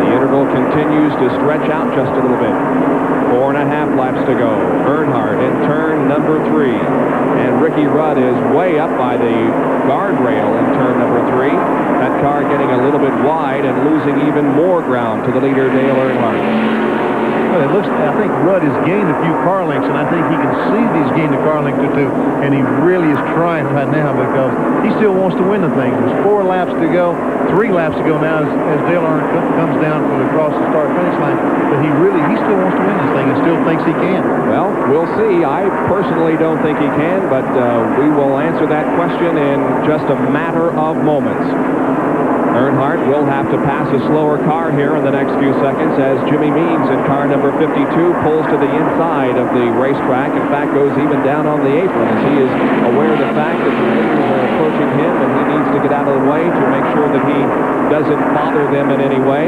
The interval continues to stretch out just a little bit. 4.5 laps to go. Earnhardt in turn number 3. And Ricky Rudd is way up by the guardrail in turn number 3. That car getting a little bit wide and losing even more ground to the leader, Dale Earnhardt. Well, it looks, I think Rudd has gained a few car lengths, and I think he can see that he's gained a car length or 2, and he really is trying right now because he still wants to win the thing. There's 4 laps to go, 3 laps to go now as Dale Earnhardt comes down from across the start-finish line, but he still wants to win this thing and still thinks he can. Well, we'll see. I personally don't think he can, but we will answer that question in just a matter of moments. Earnhardt will have to pass a slower car here in the next few seconds as Jimmy Means in car number 52 pulls to the inside of the racetrack. In fact, goes even down on the apron as he is aware of the fact that the leaders are approaching him and he needs to get out of the way to make sure that he doesn't bother them in any way.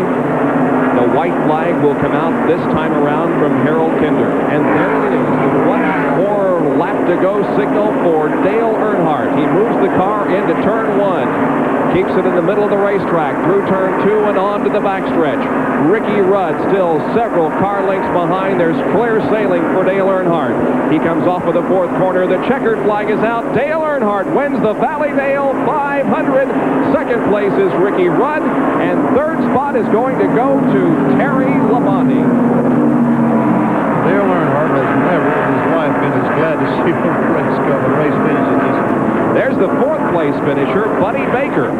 The white flag will come out this time around from Harold Kinder. And there it is, the 1 more lap to go signal for Dale Earnhardt. He moves the car into turn 1. Keeps it in the middle of the racetrack through turn 2 and on to the backstretch. Ricky Rudd still several car lengths behind. There's clear sailing for Dale Earnhardt. He comes off of the 4th corner. The checkered flag is out. Dale Earnhardt wins the Valleydale 500. Second place is Ricky Rudd. And third spot is going to go to Terry Labonte. Dale Earnhardt has never in his life been as glad to see the race finish at this. There's the 4th place finisher, Buddy Baker.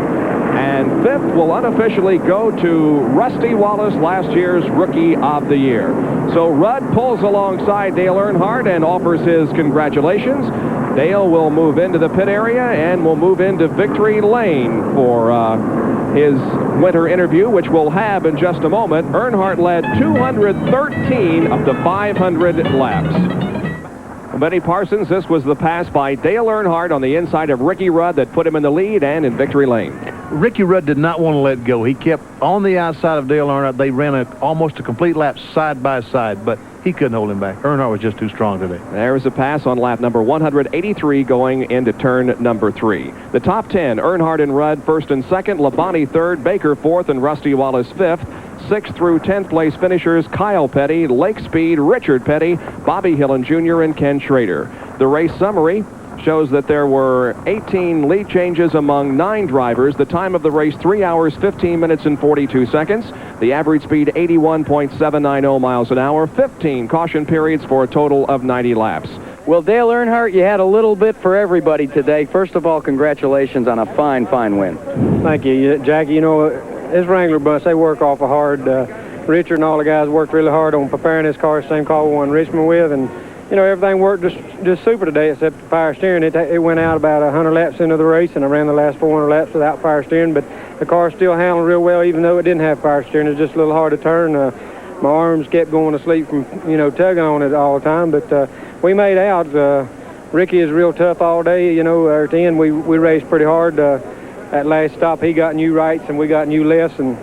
And 5th will unofficially go to Rusty Wallace, last year's Rookie of the Year. So Rudd pulls alongside Dale Earnhardt and offers his congratulations. Dale will move into the pit area and will move into victory lane for his winter interview, which we'll have in just a moment. Earnhardt led 213 of the 500 laps. Benny Parsons, this was the pass by Dale Earnhardt on the inside of Ricky Rudd that put him in the lead and in victory lane. Ricky Rudd did not want to let go. He kept on the outside of Dale Earnhardt. They ran almost a complete lap side by side, but he couldn't hold him back. Earnhardt was just too strong today. There's a pass on lap number 183 going into turn number 3. The top 10, Earnhardt and Rudd 1st and 2nd, Labonte 3rd, Baker 4th, and Rusty Wallace 5th. 6th through 10th place finishers Kyle Petty, Lake Speed, Richard Petty, Bobby Hillen Jr., and Ken Schrader. The race summary shows that there were 18 lead changes among 9 drivers. The time of the race, 3 hours, 15 minutes, and 42 seconds. The average speed, 81.790 miles an hour. 15 caution periods for a total of 90 laps. Well, Dale Earnhardt, you had a little bit for everybody today. First of all, congratulations on a fine, fine win. Thank you, Jackie. You know, this Wrangler bus, they work awful hard. Richard and all the guys worked really hard on preparing this car, same car we won Richmond with, and you know, everything worked just super today except the power steering. It went out about 100 laps into the race, and I ran the last 400 laps without power steering, but the car still handled real well even though it didn't have power steering. It was just a little hard to turn. My arms kept going to sleep from, you know, tugging on it all the time, but we made out. Ricky is real tough all day. You know, at the end we raced pretty hard. At last stop, he got new rights and we got new lefts, and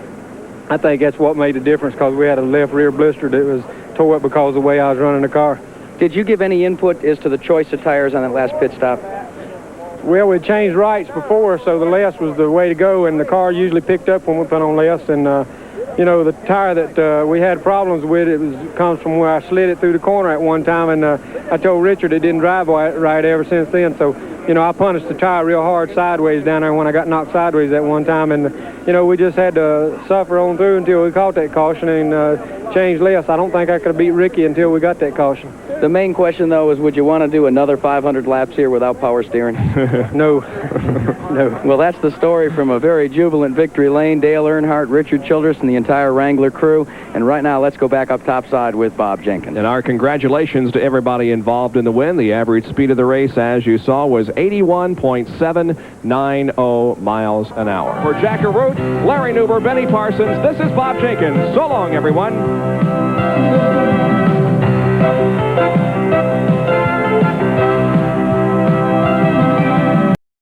I think that's what made the difference because we had a left rear blister that was tore up because of the way I was running the car. Did you give any input as to the choice of tires on that last pit stop? Well, we changed rights before, so the lefts was the way to go, and the car usually picked up when we put on lefts. And you know, the tire that we had problems with, comes from where I slid it through the corner at one time, and I told Richard it didn't drive right ever since then. So, you know, I punished the tire real hard sideways down there when I got knocked sideways at one time, and you know, we just had to suffer on through until we caught that caution and changed lefts. I don't think I could have beat Ricky until we got that caution. The main question, though, is would you want to do another 500 laps here without power steering? No. No. Well, that's the story from a very jubilant victory lane. Dale Earnhardt, Richard Childress, and the entire Wrangler crew. And right now, let's go back up topside with Bob Jenkins. And our congratulations to everybody involved in the win. The average speed of the race, as you saw, was 81.790 miles an hour. For Jack Arute, Larry Newber, Benny Parsons, this is Bob Jenkins. So long, everyone.